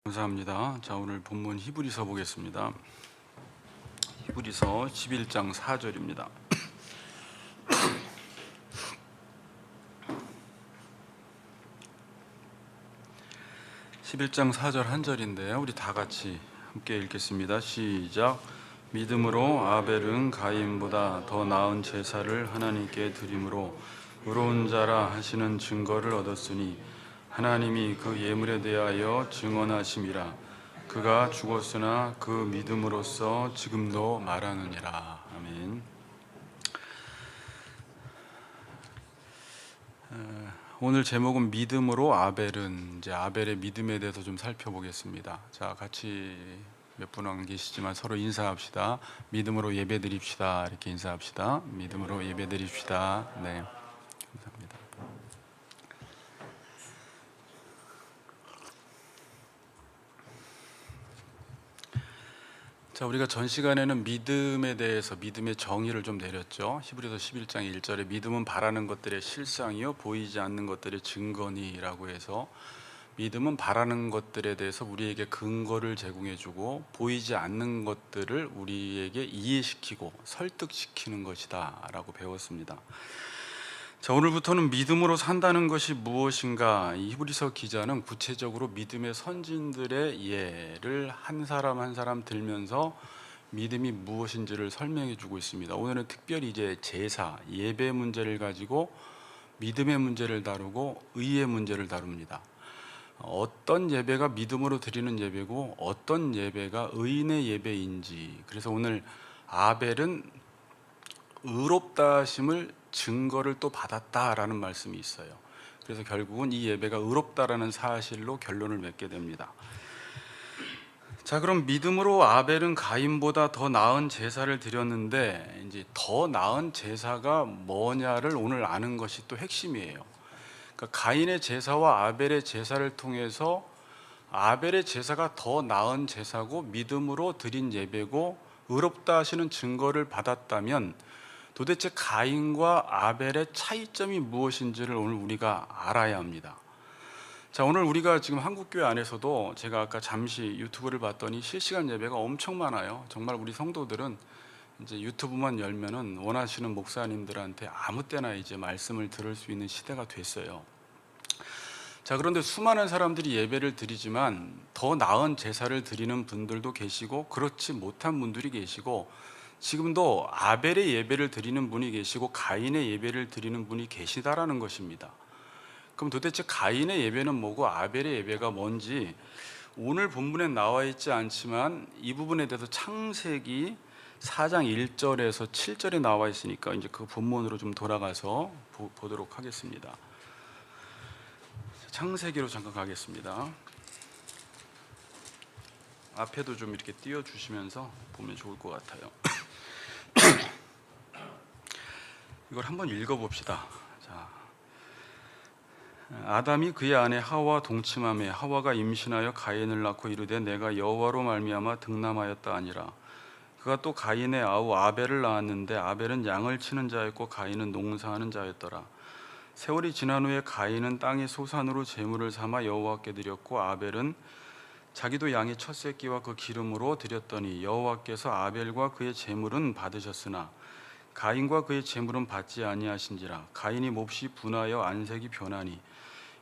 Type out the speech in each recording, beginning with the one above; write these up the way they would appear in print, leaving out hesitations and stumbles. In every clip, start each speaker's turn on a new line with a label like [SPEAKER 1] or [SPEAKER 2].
[SPEAKER 1] 감사합니다. 자, 오늘 본문 히브리서 보겠습니다. 히브리서 11장 4절입니다. 11장 4절 한 절인데요. 우리 다 같이 함께 읽겠습니다. 시작. 믿음으로 아벨은 가인보다 더 나은 제사를 하나님께 드림으로 의로운 자라 하시는 증거를 얻었으니 하나님이 그 예물에 대하여 증언하심이라. 그가 죽었으나 그 믿음으로써 지금도 말하느니라. 아멘. 오늘 제목은 믿음으로 아벨은, 이제 아벨의 믿음에 대해서 좀 살펴보겠습니다. 자, 같이 몇 분 안 계시지만 서로 인사합시다. 믿음으로 예배드립시다. 이렇게 인사합시다. 믿음으로 예배드립시다. 네, 감사합니다. 자, 우리가 전 시간에는 믿음에 대해서 믿음의 정의를 좀 내렸죠. 히브리서 11장 1절에 믿음은 바라는 것들의 실상이요 보이지 않는 것들의 증거니라고 해서 믿음은 바라는 것들에 대해서 우리에게 근거를 제공해주고 보이지 않는 것들을 우리에게 이해시키고 설득시키는 것이다 라고 배웠습니다. 자, 오늘부터는 믿음으로 산다는 것이 무엇인가, 이 히브리서 기자는 구체적으로 믿음의 선진들의 예를 한 사람 한 사람 들면서 믿음이 무엇인지를 설명해 주고 있습니다. 오늘은 특별히 이제 제사, 예배 문제를 가지고 믿음의 문제를 다루고 의의 문제를 다룹니다. 어떤 예배가 믿음으로 드리는 예배고 어떤 예배가 의인의 예배인지, 그래서 오늘 아벨은 의롭다 하심을 증거를 또 받았다라는 말씀이 있어요. 그래서 결국은 이 예배가 의롭다라는 사실로 결론을 맺게 됩니다. 자, 그럼 믿음으로 아벨은 가인보다 더 나은 제사를 드렸는데, 이제 더 나은 제사가 뭐냐를 오늘 아는 것이 또 핵심이에요. 그러니까 가인의 제사와 아벨의 제사를 통해서 아벨의 제사가 더 나은 제사고 믿음으로 드린 예배고 의롭다 하시는 증거를 받았다면, 도대체 가인과 아벨의 차이점이 무엇인지를 오늘 우리가 알아야 합니다. 자, 오늘 우리가 지금 한국교회 안에서도 제가 아까 잠시 유튜브를 봤더니 실시간 예배가 엄청 많아요. 정말 우리 성도들은 이제 유튜브만 열면은 원하시는 목사님들한테 아무 때나 이제 말씀을 들을 수 있는 시대가 됐어요. 자, 그런데 수많은 사람들이 예배를 드리지만 더 나은 제사를 드리는 분들도 계시고 그렇지 못한 분들이 계시고, 지금도 아벨의 예배를 드리는 분이 계시고 가인의 예배를 드리는 분이 계시다라는 것입니다. 그럼 도대체 가인의 예배는 뭐고 아벨의 예배가 뭔지 오늘 본문에 나와 있지 않지만 이 부분에 대해서 창세기 4장 1절에서 7절에 나와 있으니까 이제 그 본문으로 좀 돌아가서 보도록 하겠습니다. 창세기로 잠깐 가겠습니다. 앞에도 좀 이렇게 띄워주시면서 보면 좋을 것 같아요. 이걸 한번 읽어봅시다. 자, 아담이 그의 아내 하와 동침하매 하와가 임신하여 가인을 낳고 이르되 내가 여호와로 말미암아 등남하였다 하니라. 그가 또 가인의 아우 아벨을 낳았는데 아벨은 양을 치는 자였고 가인은 농사하는 자였더라. 세월이 지난 후에 가인은 땅의 소산으로 제물을 삼아 여호와께 드렸고 아벨은 자기도 양의 첫 새끼와 그 기름으로 드렸더니 여호와께서 아벨과 그의 제물은 받으셨으나 가인과 그의 제물은 받지 아니하신지라. 가인이 몹시 분하여 안색이 변하니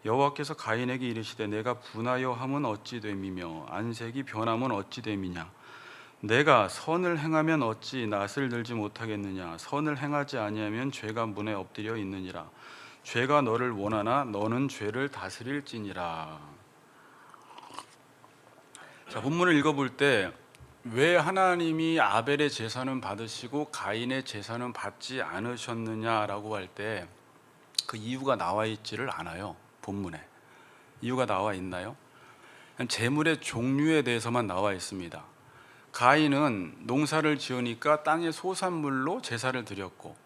[SPEAKER 1] 여호와께서 가인에게 이르시되 내가 분하여 함은 어찌 됨이며 안색이 변함은 어찌 됨이냐. 내가 선을 행하면 어찌 낯을 들지 못하겠느냐. 선을 행하지 아니하면 죄가 문에 엎드려 있느니라. 죄가 너를 원하나 너는 죄를 다스릴지니라. 자, 본문을 읽어볼 때 왜 하나님이 아벨의 제사는 받으시고 가인의 제사는 받지 않으셨느냐라고 할 때 그 이유가 나와 있지를 않아요. 본문에 이유가 나와 있나요? 제물의 종류에 대해서만 나와 있습니다. 가인은 농사를 지으니까 땅의 소산물로 제사를 드렸고,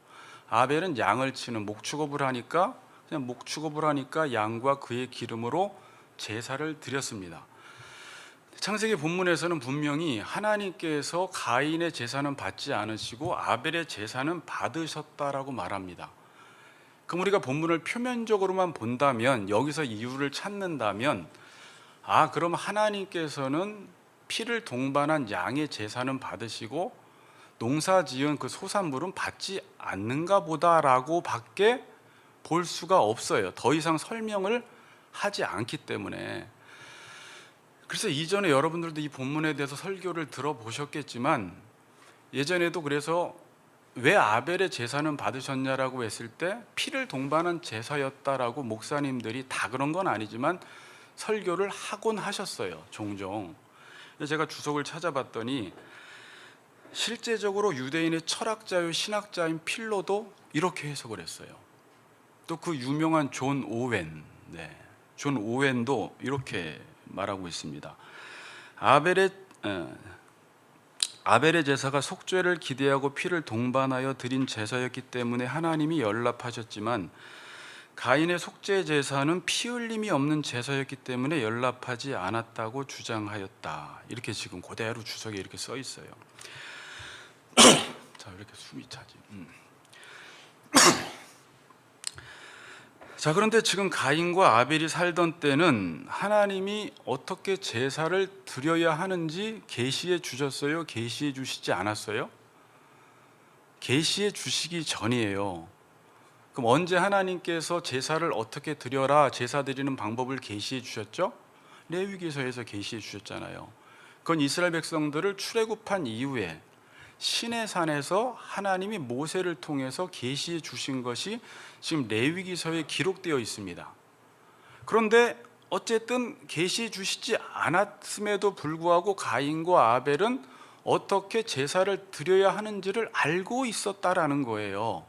[SPEAKER 1] 아벨은 양을 치는 목축업을 하니까 그냥 목축업을 하니까 양과 그의 기름으로 제사를 드렸습니다. 창세기 본문에서는 분명히 하나님께서 가인의 제사는 받지 않으시고 아벨의 제사는 받으셨다라고 말합니다. 그럼 우리가 본문을 표면적으로만 본다면, 여기서 이유를 찾는다면 아, 그럼 하나님께서는 피를 동반한 양의 제사는 받으시고 농사 지은 그 소산물은 받지 않는가 보다라고 밖에 볼 수가 없어요. 더 이상 설명을 하지 않기 때문에. 그래서 이전에 여러분들도 이 본문에 대해서 설교를 들어보셨겠지만, 예전에도 그래서 왜 아벨의 제사는 받으셨냐라고 했을 때 피를 동반한 제사였다라고 목사님들이 다 그런 건 아니지만 설교를 하곤 하셨어요, 종종. 제가 주석을 찾아봤더니 실제적으로 유대인의 철학자요 신학자인 필로도 이렇게 해석을 했어요. 또 그 유명한 존 오웬, 존 오웬도 이렇게 말하고 있습니다. 아벨의 제사가 속죄를 기대하고 피를 동반하여 드린 제사였기 때문에 하나님이 연락하셨지만, 가인의 속죄 제사는 피 흘림이 없는 제사였기 때문에 연락하지 않았다고 주장하였다. 이렇게 지금 그대로 주석에 이렇게 써 있어요. 자, 왜 이렇게 숨이 차지? 자, 그런데 지금 가인과 아벨이 살던 때는 하나님이 어떻게 제사를 드려야 하는지 계시해 주셨어요? 계시해 주시지 않았어요? 계시해 주시기 전이에요. 그럼 언제 하나님께서 제사를 어떻게 드려라, 제사 드리는 방법을 계시해 주셨죠? 레위기서에서 계시해 주셨잖아요. 그건 이스라엘 백성들을 출애굽한 이후에 시내산에서 하나님이 모세를 통해서 계시해 주신 것이 지금 레위기서에 기록되어 있습니다. 그런데 어쨌든 계시해 주시지 않았음에도 불구하고 가인과 아벨은 어떻게 제사를 드려야 하는지를 알고 있었다라는 거예요.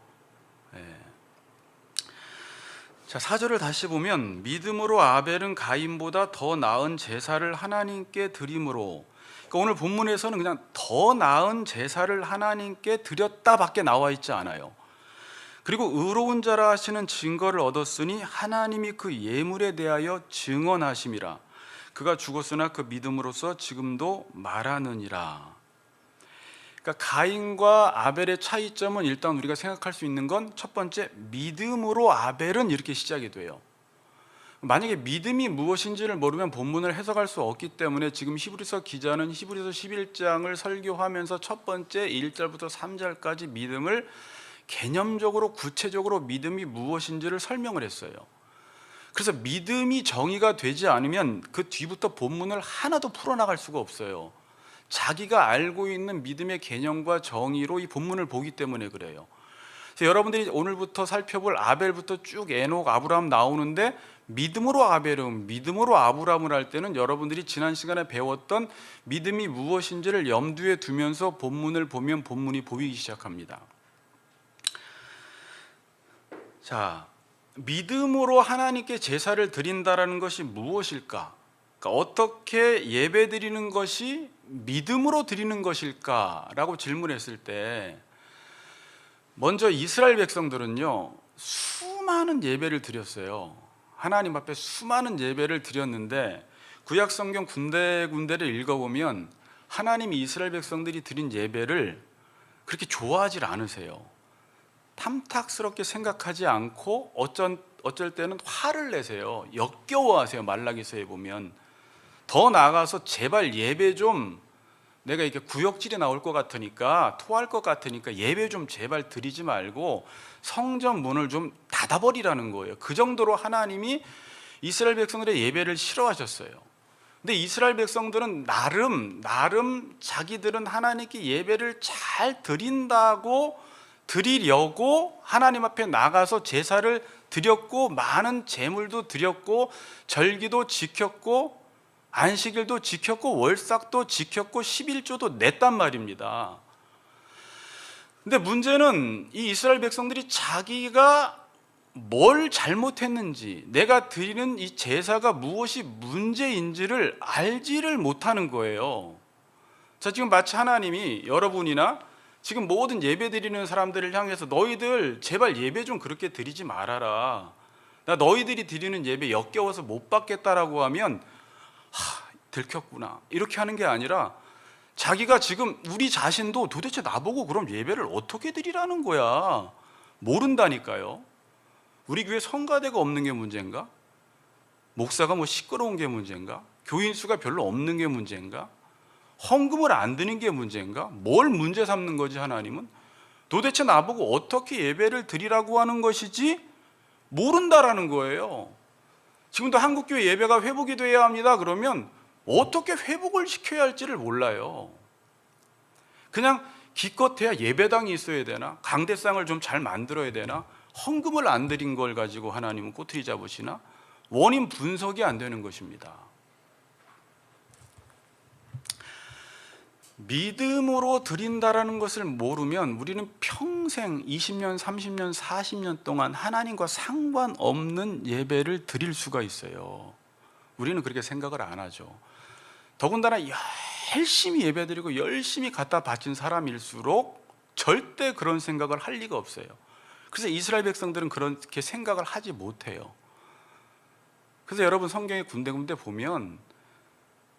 [SPEAKER 1] 자, 4절을 다시 보면 믿음으로 아벨은 가인보다 더 나은 제사를 하나님께 드림으로, 그러니까 오늘 본문에서는 그냥 더 나은 제사를 하나님께 드렸다밖에 나와 있지 않아요. 그리고 의로운 자라 하시는 증거를 얻었으니 하나님이 그 예물에 대하여 증언하심이라. 그가 죽었으나 그 믿음으로써 지금도 말하느니라. 그러니까 가인과 아벨의 차이점은 일단 우리가 생각할 수 있는 건 첫 번째, 믿음으로 아벨은 이렇게 시작이 돼요. 만약에 믿음이 무엇인지를 모르면 본문을 해석할 수 없기 때문에 지금 히브리서 기자는 히브리서 11장을 설교하면서 첫 번째 1절부터 3절까지 믿음을 개념적으로 구체적으로 믿음이 무엇인지를 설명을 했어요. 그래서 믿음이 정의가 되지 않으면 그 뒤부터 본문을 하나도 풀어나갈 수가 없어요. 자기가 알고 있는 믿음의 개념과 정의로 이 본문을 보기 때문에 그래요. 그래서 여러분들이 오늘부터 살펴볼 아벨부터 쭉 에녹, 아브라함 나오는데 믿음으로 아벨은, 믿음으로 아브라함을 할 때는 여러분들이 지난 시간에 배웠던 믿음이 무엇인지를 염두에 두면서 본문을 보면 본문이 보이기 시작합니다. 자, 믿음으로 하나님께 제사를 드린다라는 것이 무엇일까? 그러니까 어떻게 예배 드리는 것이 믿음으로 드리는 것일까라고 질문했을 때, 먼저 이스라엘 백성들은요, 수많은 예배를 드렸어요. 하나님 앞에 수많은 예배를 드렸는데 구약 성경 군데군데를 읽어보면 하나님이 이스라엘 백성들이 드린 예배를 그렇게 좋아하지 않으세요. 탐탁스럽게 생각하지 않고 어쩔 때는 화를 내세요. 역겨워하세요. 말라기서에 보면. 더 나아가서 제발 예배 좀, 내가 이렇게 구역질이 나올 것 같으니까, 토할 것 같으니까 예배 좀 제발 드리지 말고 성전 문을 좀 닫아버리라는 거예요. 그 정도로 하나님이 이스라엘 백성들의 예배를 싫어하셨어요. 근데 이스라엘 백성들은 나름 자기들은 하나님께 예배를 잘 드리려고 하나님 앞에 나가서 제사를 드렸고, 많은 제물도 드렸고, 절기도 지켰고, 안식일도 지켰고, 월삭도 지켰고, 11조도 냈단 말입니다. 근데 문제는 이 이스라엘 백성들이 자기가 뭘 잘못했는지, 내가 드리는 이 제사가 무엇이 문제인지를 알지를 못하는 거예요. 자, 지금 마치 하나님이 여러분이나 지금 모든 예배 드리는 사람들을 향해서 너희들 제발 예배 좀 그렇게 드리지 말아라, 나 너희들이 드리는 예배 역겨워서 못 받겠다라고 하면 들켰구나, 이렇게 하는 게 아니라 자기가 지금 우리 자신도 도대체 나보고 그럼 예배를 어떻게 드리라는 거야 모른다니까요. 우리 교회 성가대가 없는 게 문제인가? 목사가 뭐 시끄러운 게 문제인가? 교인 수가 별로 없는 게 문제인가? 헌금을 안 드는 게 문제인가? 뭘 문제 삼는 거지 하나님은? 도대체 나보고 어떻게 예배를 드리라고 하는 것이지? 모른다라는 거예요. 지금도 한국교회 예배가 회복이 돼야 합니다. 그러면 어떻게 회복을 시켜야 할지를 몰라요. 그냥 기껏해야 예배당이 있어야 되나? 강대상을 좀 잘 만들어야 되나? 헌금을 안 드린 걸 가지고 하나님은 꼬투리 잡으시나? 원인 분석이 안 되는 것입니다. 믿음으로 드린다라는 것을 모르면 우리는 평생 20년, 30년, 40년 동안 하나님과 상관없는 예배를 드릴 수가 있어요. 우리는 그렇게 생각을 안 하죠. 더군다나 열심히 예배드리고 열심히 갖다 바친 사람일수록 절대 그런 생각을 할 리가 없어요. 그래서 이스라엘 백성들은 그렇게 생각을 하지 못해요. 그래서 여러분 성경에 군데군데 보면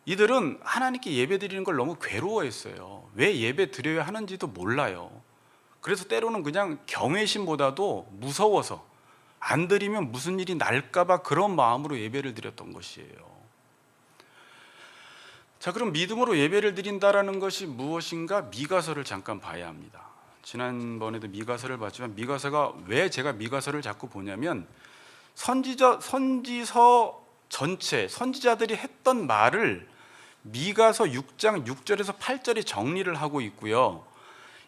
[SPEAKER 1] 이들은 하나님께 예배 드리는 걸 너무 괴로워했어요. 왜 예배 드려야 하는지도 몰라요. 그래서 때로는 그냥 경외심보다도 무서워서 안 드리면 무슨 일이 날까봐 그런 마음으로 예배를 드렸던 것이에요. 자, 그럼 믿음으로 예배를 드린다라는 것이 무엇인가? 미가서를 잠깐 봐야 합니다. 지난번에도 미가서를 봤지만 미가서가 왜 제가 미가서를 자꾸 보냐면 선지서 전체 선지자들이 했던 말을 미가서 6장 6절에서 8절이 정리를 하고 있고요.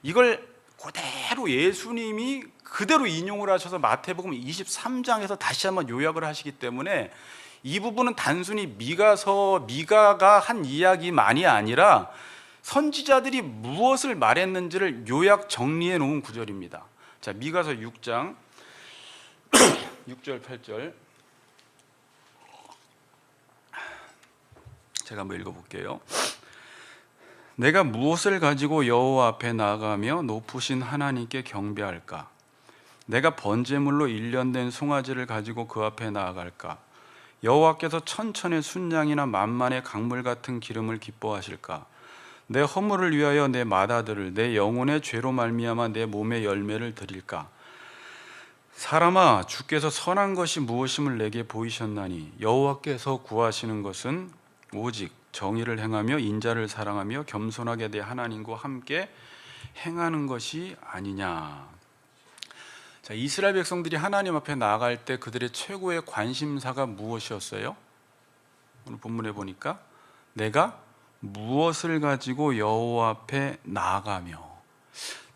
[SPEAKER 1] 이걸 그대로 예수님이 그대로 인용을 하셔서 마태복음 23장에서 다시 한번 요약을 하시기 때문에 이 부분은 단순히 미가가 한 이야기만이 아니라 선지자들이 무엇을 말했는지를 요약 정리해 놓은 구절입니다. 자, 미가서 6장 6절 8절 제가 한번 읽어볼게요. 내가 무엇을 가지고 여호와 앞에 나아가며 높으신 하나님께 경배할까? 내가 번제물로 일련된 송아지를 가지고 그 앞에 나아갈까? 여호와께서 천천의 순양이나 만만의 강물 같은 기름을 기뻐하실까? 내 허물을 위하여 내 맏아들을 내 영혼의 죄로 말미암아 내 몸의 열매를 드릴까? 사람아, 주께서 선한 것이 무엇임을 내게 보이셨나니 여호와께서 구하시는 것은 오직 정의를 행하며 인자를 사랑하며 겸손하게 내 하나님과 함께 행하는 것이 아니냐. 자, 이스라엘 백성들이 하나님 앞에 나아갈 때 그들의 최고의 관심사가 무엇이었어요? 오늘 본문에 보니까 내가 무엇을 가지고 여호와 앞에 나아가며,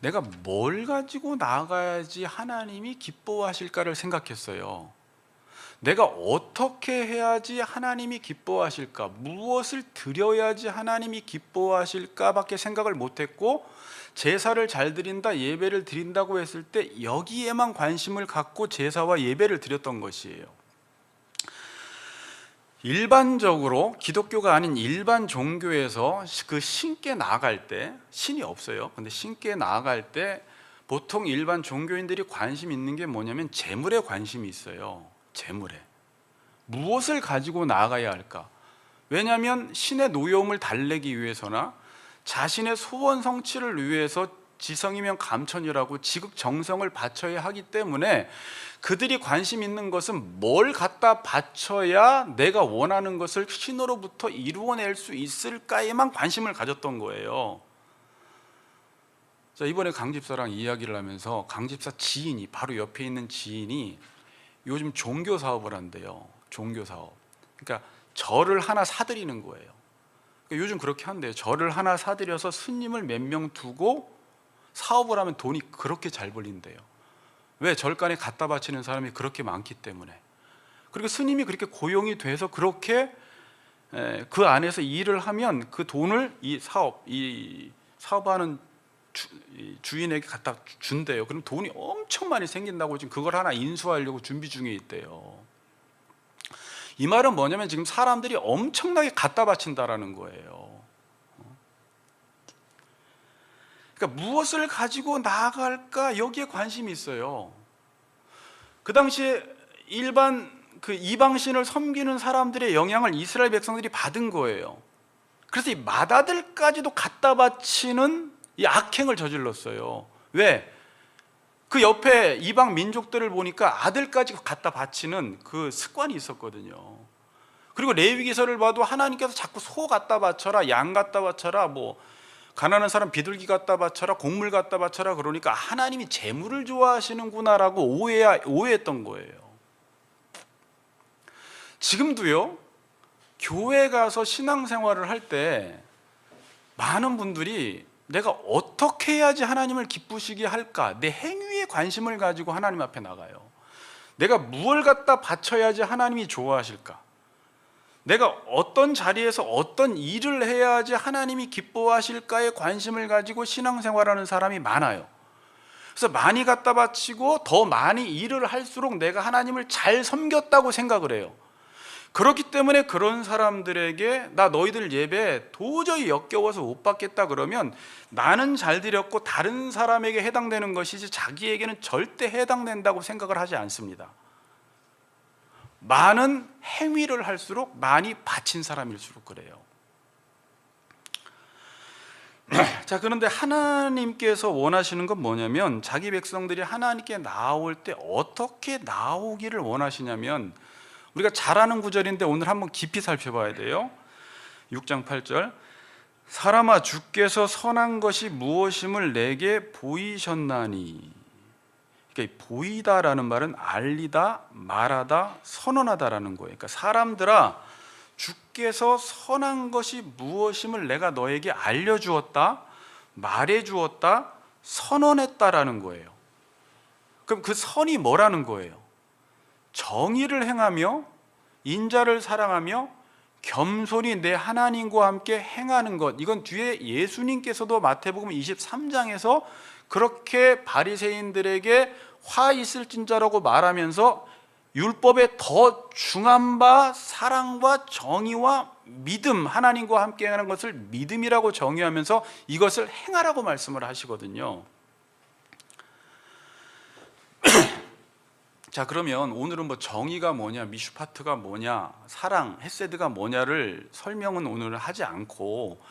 [SPEAKER 1] 내가 뭘 가지고 나아가야지 하나님이 기뻐하실까를 생각했어요. 내가 어떻게 해야지 하나님이 기뻐하실까, 무엇을 드려야지 하나님이 기뻐하실까 밖에 생각을 못했고, 제사를 잘 드린다, 예배를 드린다고 했을 때 여기에만 관심을 갖고 제사와 예배를 드렸던 것이에요. 일반적으로 기독교가 아닌 일반 종교에서 그 신께 나아갈 때, 신이 없어요. 근데 신께 나아갈 때 보통 일반 종교인들이 관심 있는 게 뭐냐면 재물에 관심이 있어요. 재물에. 무엇을 가지고 나아가야 할까? 왜냐하면 신의 노여움을 달래기 위해서나 자신의 소원 성취를 위해서 지성이면 감천이라고 지극정성을 바쳐야 하기 때문에 그들이 관심 있는 것은 뭘 갖다 바쳐야 내가 원하는 것을 신으로부터 이루어낼 수 있을까에만 관심을 가졌던 거예요. 자, 이번에 강집사랑 이야기를 하면서 강집사 지인이, 바로 옆에 있는 지인이 요즘 종교 사업을 한대요. 종교 사업. 그러니까 절을 하나 사들이는 거예요. 그러니까 요즘 그렇게 한대요. 절을 하나 사들여서 스님을 몇 명 두고 사업을 하면 돈이 그렇게 잘 벌린대요. 왜? 절간에 갖다 바치는 사람이 그렇게 많기 때문에. 그리고 스님이 그렇게 고용이 돼서 그렇게 그 안에서 일을 하면 그 돈을 이 사업하는 주인에게 갖다 준대요. 그럼 돈이 엄청 많이 생긴다고 지금 그걸 하나 인수하려고 준비 중에 있대요. 이 말은 뭐냐면 지금 사람들이 엄청나게 갖다 바친다라는 거예요. 그러니까 무엇을 가지고 나아갈까, 여기에 관심이 있어요. 그 당시에 일반 그 이방신을 섬기는 사람들의 영향을 이스라엘 백성들이 받은 거예요. 그래서 이 맏아들까지도 갖다 바치는 이 악행을 저질렀어요. 왜? 그 옆에 이방 민족들을 보니까 아들까지 갖다 바치는 그 습관이 있었거든요. 그리고 레위기서를 봐도 하나님께서 자꾸 소 갖다 바쳐라, 양 갖다 바쳐라, 뭐 가난한 사람 비둘기 갖다 바쳐라, 곡물 갖다 바쳐라, 그러니까 하나님이 재물을 좋아하시는구나라고 오해했던 거예요. 지금도요, 교회 가서 신앙생활을 할 때 많은 분들이 내가 어떻게 해야지 하나님을 기쁘시게 할까, 내 행위에 관심을 가지고 하나님 앞에 나가요. 내가 무엇을 갖다 바쳐야지 하나님이 좋아하실까, 내가 어떤 자리에서 어떤 일을 해야지 하나님이 기뻐하실까에 관심을 가지고 신앙생활하는 사람이 많아요. 그래서 많이 갖다 바치고 더 많이 일을 할수록 내가 하나님을 잘 섬겼다고 생각을 해요. 그렇기 때문에 그런 사람들에게 나 너희들 예배 도저히 역겨워서 못 받겠다 그러면 나는 잘 드렸고 다른 사람에게 해당되는 것이지 자기에게는 절대 해당된다고 생각을 하지 않습니다. 많은 행위를 할수록 많이 바친 사람일수록 그래요. 자, 그런데 하나님께서 원하시는 건 뭐냐면 자기 백성들이 하나님께 나올 때 어떻게 나오기를 원하시냐면, 우리가 잘 아는 구절인데 오늘 한번 깊이 살펴봐야 돼요. 6장 8절, 사람아 주께서 선한 것이 무엇임을 내게 보이셨나니. 그러니까 보이다라는 말은 알리다, 말하다, 선언하다라는 거예요. 그러니까 사람들아 주께서 선한 것이 무엇임을 내가 너에게 알려주었다, 말해주었다, 선언했다라는 거예요. 그럼 그 선이 뭐라는 거예요? 정의를 행하며 인자를 사랑하며 겸손히 내 하나님과 함께 행하는 것. 이건 뒤에 예수님께서도 마태복음 23장에서 그렇게 바리새인들에게 화 있을진자라고 말하면서 율법에 더 중한 바 사랑과 정의와 믿음, 하나님과 함께 하는 것을 믿음이라고 정의하면서 이것을 행하라고 말씀을 하시거든요. 자, 그러면 오늘은 뭐 정의가 뭐냐, 미슈파트가 뭐냐, 사랑, 헤세드가 뭐냐를 설명은 오늘 하지 않고,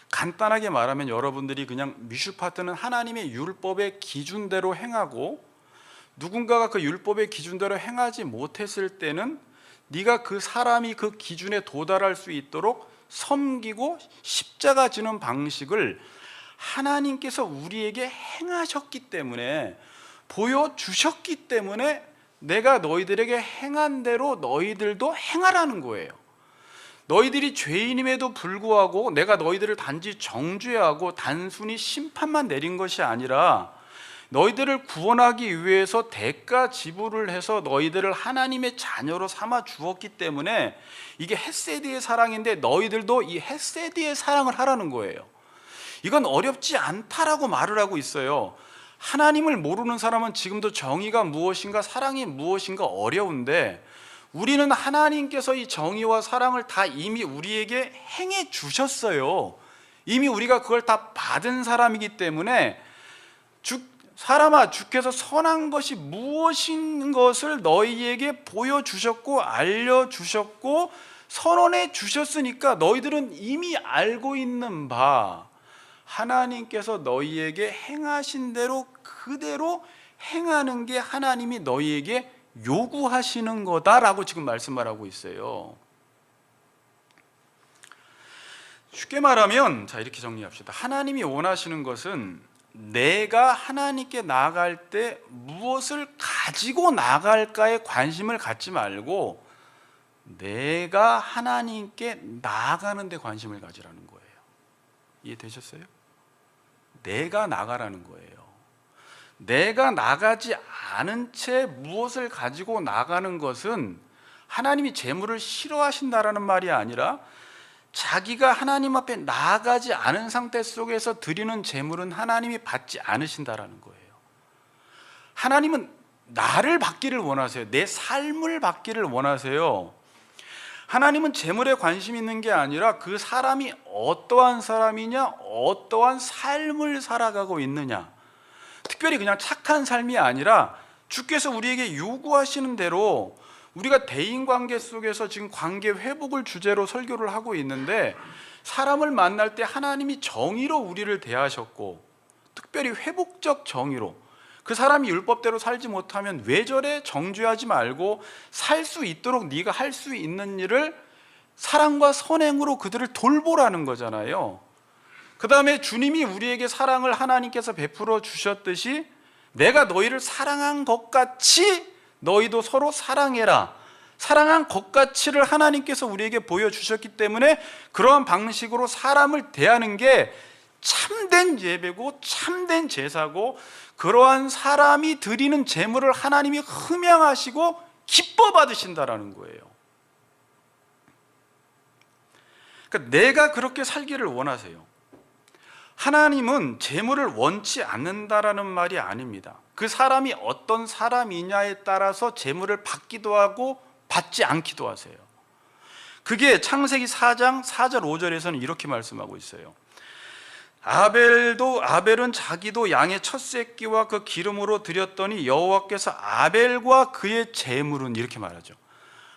[SPEAKER 1] 간단하게 말하면 여러분들이 그냥 미슈파트는 하나님의 율법의 기준대로 행하고, 누군가가 그 율법의 기준대로 행하지 못했을 때는 네가 그 사람이 그 기준에 도달할 수 있도록 섬기고 십자가 지는 방식을 하나님께서 우리에게 행하셨기 때문에, 보여주셨기 때문에 내가 너희들에게 행한 대로 너희들도 행하라는 거예요. 너희들이 죄인임에도 불구하고 내가 너희들을 단지 정죄하고 단순히 심판만 내린 것이 아니라 너희들을 구원하기 위해서 대가 지불을 해서 너희들을 하나님의 자녀로 삼아 주었기 때문에 이게 헤세드의 사랑인데 너희들도 이 헤세드의 사랑을 하라는 거예요. 이건 어렵지 않다라고 말을 하고 있어요. 하나님을 모르는 사람은 지금도 정의가 무엇인가 사랑이 무엇인가 어려운데, 우리는 하나님께서 이 정의와 사랑을 다 이미 우리에게 행해 주셨어요. 이미 우리가 그걸 다 받은 사람이기 때문에 사람아 주께서 선한 것이 무엇인 것을 너희에게 보여주셨고 알려주셨고 선언해 주셨으니까 너희들은 이미 알고 있는 바 하나님께서 너희에게 행하신 대로 그대로 행하는 게 하나님이 너희에게 요구하시는 거다라고 지금 말씀을 하고 있어요. 쉽게 말하면, 자, 이렇게 정리합시다. 하나님이 원하시는 것은 내가 하나님께 나아갈 때 무엇을 가지고 나아갈까에 관심을 갖지 말고 내가 하나님께 나아가는 데 관심을 가지라는 거예요. 이해되셨어요? 내가 나가라는 거예요. 내가 나가지 않은 채 무엇을 가지고 나가는 것은 하나님이 재물을 싫어하신다라는 말이 아니라 자기가 하나님 앞에 나아가지 않은 상태 속에서 드리는 재물은 하나님이 받지 않으신다라는 거예요. 하나님은 나를 받기를 원하세요. 내 삶을 받기를 원하세요. 하나님은 재물에 관심 있는 게 아니라 그 사람이 어떠한 사람이냐, 어떠한 삶을 살아가고 있느냐. 특별히 그냥 착한 삶이 아니라 주께서 우리에게 요구하시는 대로, 우리가 대인관계 속에서 지금 관계 회복을 주제로 설교를 하고 있는데, 사람을 만날 때 하나님이 정의로 우리를 대하셨고, 특별히 회복적 정의로, 그 사람이 율법대로 살지 못하면 왜 저래 정죄하지 말고 살 수 있도록 네가 할 수 있는 일을 사랑과 선행으로 그들을 돌보라는 거잖아요. 그 다음에 주님이 우리에게 사랑을 하나님께서 베풀어 주셨듯이 내가 너희를 사랑한 것 같이 너희도 서로 사랑해라. 사랑한 것 가치를 하나님께서 우리에게 보여주셨기 때문에 그러한 방식으로 사람을 대하는 게 참된 예배고 참된 제사고, 그러한 사람이 드리는 제물을 하나님이 흠양하시고 기뻐 받으신다라는 거예요. 그러니까 내가 그렇게 살기를 원하세요. 하나님은 제물을 원치 않는다라는 말이 아닙니다. 그 사람이 어떤 사람이냐에 따라서 제물을 받기도 하고 받지 않기도 하세요. 그게 창세기 4장 4절 5절에서는 이렇게 말씀하고 있어요. 아벨은 자기도 양의 첫 새끼와 그 기름으로 드렸더니 여호와께서 아벨과 그의 제물은, 이렇게 말하죠.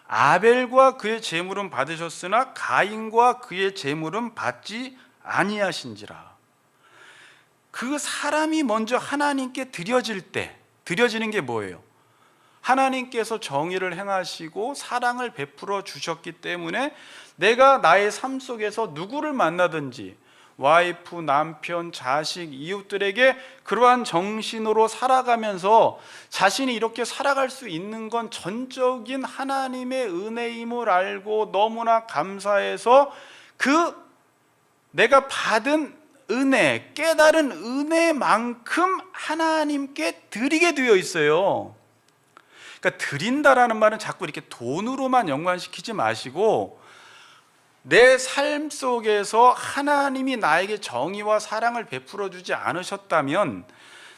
[SPEAKER 1] 아벨과 그의 제물은 받으셨으나 가인과 그의 제물은 받지 아니하신지라. 그 사람이 먼저 하나님께 드려지는 게 뭐예요? 하나님께서 정의를 행하시고 사랑을 베풀어 주셨기 때문에 내가 나의 삶 속에서 누구를 만나든지 와이프, 남편, 자식, 이웃들에게 그러한 정신으로 살아가면서 자신이 이렇게 살아갈 수 있는 건 전적인 하나님의 은혜임을 알고 너무나 감사해서 그 내가 받은 은혜, 깨달은 은혜만큼 하나님께 드리게 되어 있어요. 그러니까 드린다라는 말은 자꾸 이렇게 돈으로만 연관시키지 마시고 내 삶 속에서 하나님이 나에게 정의와 사랑을 베풀어 주지 않으셨다면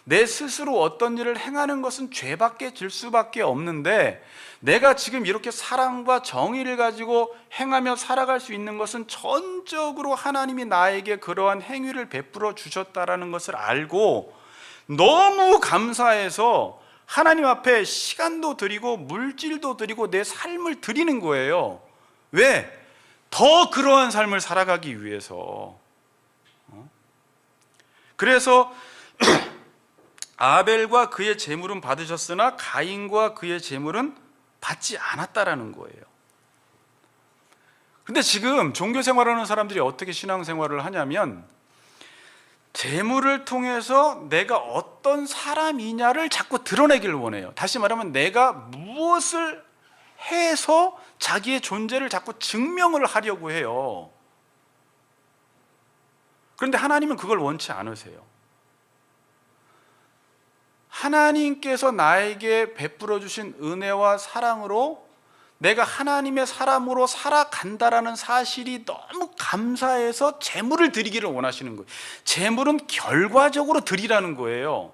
[SPEAKER 1] 내 스스로 어떤 일을 행하는 것은 죄밖에 질 수밖에 없는데, 내가 지금 이렇게 사랑과 정의를 가지고 행하며 살아갈 수 있는 것은 전적으로 하나님이 나에게 그러한 행위를 베풀어 주셨다라는 것을 알고 너무 감사해서 하나님 앞에 시간도 드리고 물질도 드리고 내 삶을 드리는 거예요. 왜? 더 그러한 삶을 살아가기 위해서. 그래서 아벨과 그의 제물은 받으셨으나 가인과 그의 제물은 받지 않았다라는 거예요. 근데 지금 종교 생활하는 사람들이 어떻게 신앙 생활을 하냐면 제물을 통해서 내가 어떤 사람이냐를 자꾸 드러내기를 원해요. 다시 말하면 내가 무엇을 해서 자기의 존재를 자꾸 증명을 하려고 해요. 그런데 하나님은 그걸 원치 않으세요. 하나님께서 나에게 베풀어 주신 은혜와 사랑으로 내가 하나님의 사람으로 살아간다라는 사실이 너무 감사해서 제물을 드리기를 원하시는 거예요. 제물은 결과적으로 드리라는 거예요.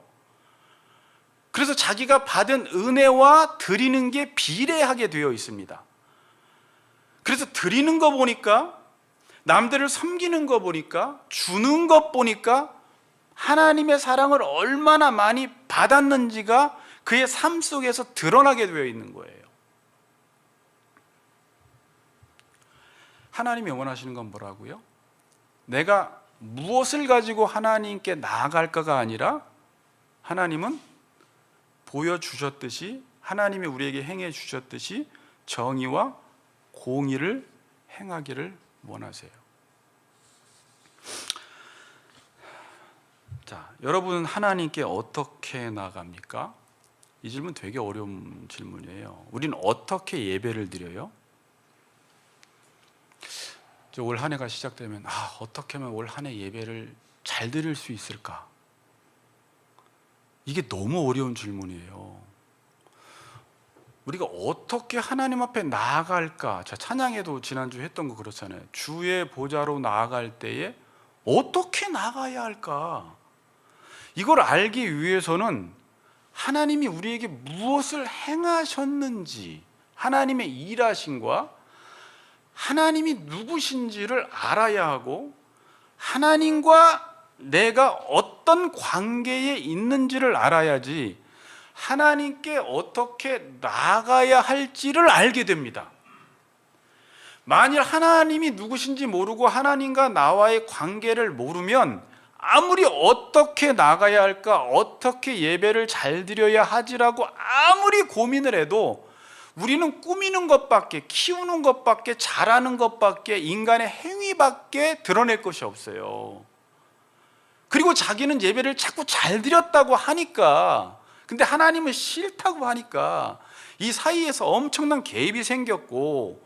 [SPEAKER 1] 그래서 자기가 받은 은혜와 드리는 게 비례하게 되어 있습니다. 그래서 드리는 거 보니까, 남들을 섬기는 거 보니까, 주는 것 보니까 하나님의 사랑을 얼마나 많이 받았는지가 그의 삶 속에서 드러나게 되어 있는 거예요. 하나님이 원하시는 건 뭐라고요? 내가 무엇을 가지고 하나님께 나아갈까가 아니라 하나님은 보여주셨듯이, 하나님이 우리에게 행해 주셨듯이 정의와 공의를 행하기를 원하세요. 자, 여러분은 하나님께 어떻게 나갑니까? 이 질문 되게 어려운 질문이에요. 우리는 어떻게 예배를 드려요? 올 한 해가 시작되면 어떻게 하면 올 한 해 예배를 잘 드릴 수 있을까? 이게 너무 어려운 질문이에요. 우리가 어떻게 하나님 앞에 나아갈까? 자, 찬양에도 지난주에 했던 거 그렇잖아요. 주의 보좌로 나아갈 때에 어떻게 나가야 할까? 이걸 알기 위해서는 하나님이 우리에게 무엇을 행하셨는지, 하나님의 일하심과 하나님이 누구신지를 알아야 하고, 하나님과 내가 어떤 관계에 있는지를 알아야지 하나님께 어떻게 나아가야 할지를 알게 됩니다. 만일 하나님이 누구신지 모르고 하나님과 나와의 관계를 모르면 아무리 어떻게 나가야 할까, 어떻게 예배를 잘 드려야 하지라고 아무리 고민을 해도 우리는 꾸미는 것밖에, 키우는 것밖에, 잘하는 것밖에, 인간의 행위밖에 드러낼 것이 없어요. 그리고 자기는 예배를 자꾸 잘 드렸다고 하니까, 근데 하나님은 싫다고 하니까 이 사이에서 엄청난 갭이 생겼고,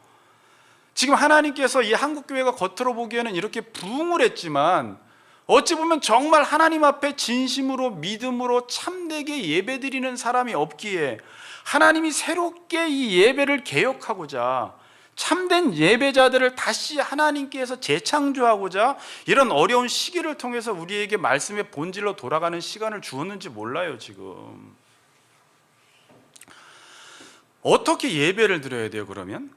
[SPEAKER 1] 지금 하나님께서 이 한국교회가 겉으로 보기에는 이렇게 부흥을 했지만 어찌 보면 정말 하나님 앞에 진심으로 믿음으로 참되게 예배드리는 사람이 없기에 하나님이 새롭게 이 예배를 개혁하고자, 참된 예배자들을 다시 하나님께서 재창조하고자 이런 어려운 시기를 통해서 우리에게 말씀의 본질로 돌아가는 시간을 주었는지 몰라요. 지금 어떻게 예배를 드려야 돼요? 그러면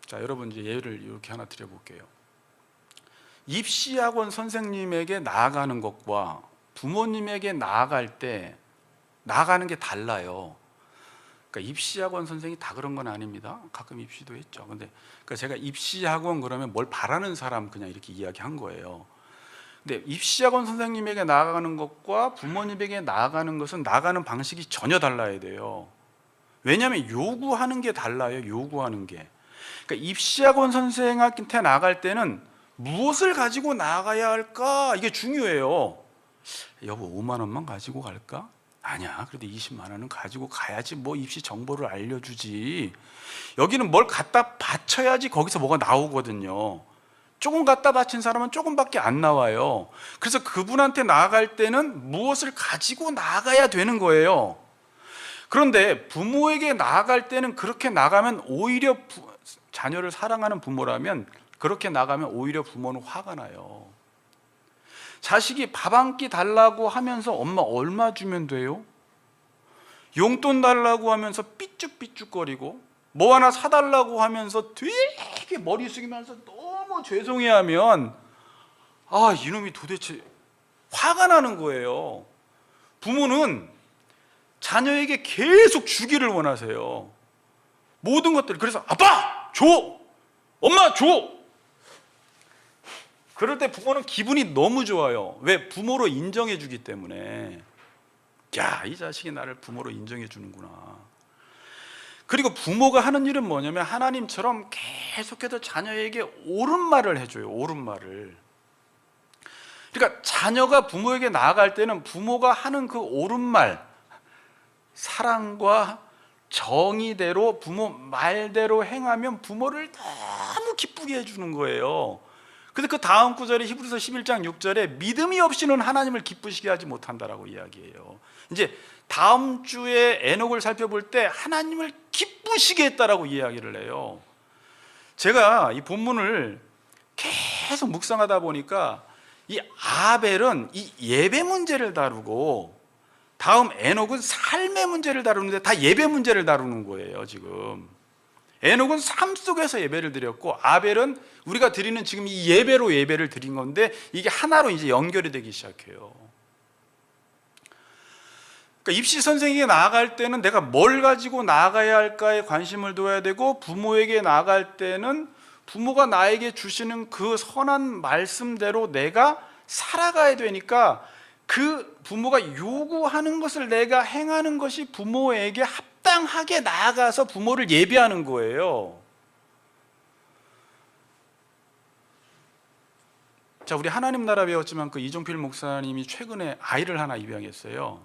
[SPEAKER 1] 자, 여러분 이제 예를 이렇게 하나 드려볼게요. 입시학원 선생님에게 나아가는 것과 부모님에게 나아갈 때 나아가는 게 달라요. 그러니까 입시학원 선생님이 다 그런 건 아닙니다. 가끔 입시도 했죠. 근데 그러니까 제가 입시학원 그러면 뭘 바라는 사람 그냥 이렇게 이야기한 거예요. 근데 입시학원 선생님에게 나아가는 것과 부모님에게 나아가는 것은 나아가는 방식이 전혀 달라야 돼요. 왜냐하면 요구하는 게 달라요. 요구하는 게. 그러니까 입시학원 선생한테 나아갈 때는 무엇을 가지고 나아가야 할까? 이게 중요해요. 여보 5만 원만 가지고 갈까? 아니야, 그래도 20만 원은 가지고 가야지. 뭐 입시 정보를 알려주지. 여기는 뭘 갖다 바쳐야지 거기서 뭐가 나오거든요. 조금 갖다 바친 사람은 조금밖에 안 나와요. 그래서 그분한테 나아갈 때는 무엇을 가지고 나아가야 되는 거예요. 그런데 부모에게 나아갈 때는 그렇게 나가면 오히려 자녀를 사랑하는 부모라면 그렇게 나가면 오히려 부모는 화가 나요. 자식이 밥 한 끼 달라고 하면서 엄마 얼마 주면 돼요? 용돈 달라고 하면서 삐죽삐죽거리고 뭐 하나 사달라고 하면서 되게 머리 숙이면서 너무 죄송해하면 이놈이 도대체 화가 나는 거예요. 부모는 자녀에게 계속 주기를 원하세요. 모든 것들. 그래서 아빠 줘! 엄마 줘! 그럴 때 부모는 기분이 너무 좋아요. 왜? 부모로 인정해 주기 때문에. 야, 이 자식이 나를 부모로 인정해 주는구나. 그리고 부모가 하는 일은 뭐냐면 하나님처럼 계속해서 자녀에게 옳은 말을 해줘요. 옳은 말을. 그러니까 자녀가 부모에게 나아갈 때는 부모가 하는 그 옳은 말, 사랑과 정의대로 부모 말대로 행하면 부모를 너무 기쁘게 해주는 거예요. 근데 그 다음 구절에 히브리서 11장 6절에 믿음이 없이는 하나님을 기쁘시게 하지 못한다라고 이야기해요. 이제 다음 주에 에녹을 살펴볼 때 하나님을 기쁘시게 했다라고 이야기를 해요. 제가 이 본문을 계속 묵상하다 보니까 이 아벨은 이 예배 문제를 다루고 다음 에녹은 삶의 문제를 다루는데 다 예배 문제를 다루는 거예요. 지금 에녹은 삶 속에서 예배를 드렸고 아벨은 우리가 드리는 지금 이 예배로 예배를 드린 건데 이게 하나로 이제 연결이 되기 시작해요. 그러니까 입시 선생에게 나아갈 때는 내가 뭘 가지고 나아가야 할까에 관심을 둬야 되고 부모에게 나아갈 때는 부모가 나에게 주시는 그 선한 말씀대로 내가 살아가야 되니까 그 부모가 요구하는 것을 내가 행하는 것이 부모에게 합당하게 나아가서 부모를 예배하는 거예요. 자, 우리 하나님 나라 배웠지만 그 이종필 목사님이 최근에 아이를 하나 입양했어요.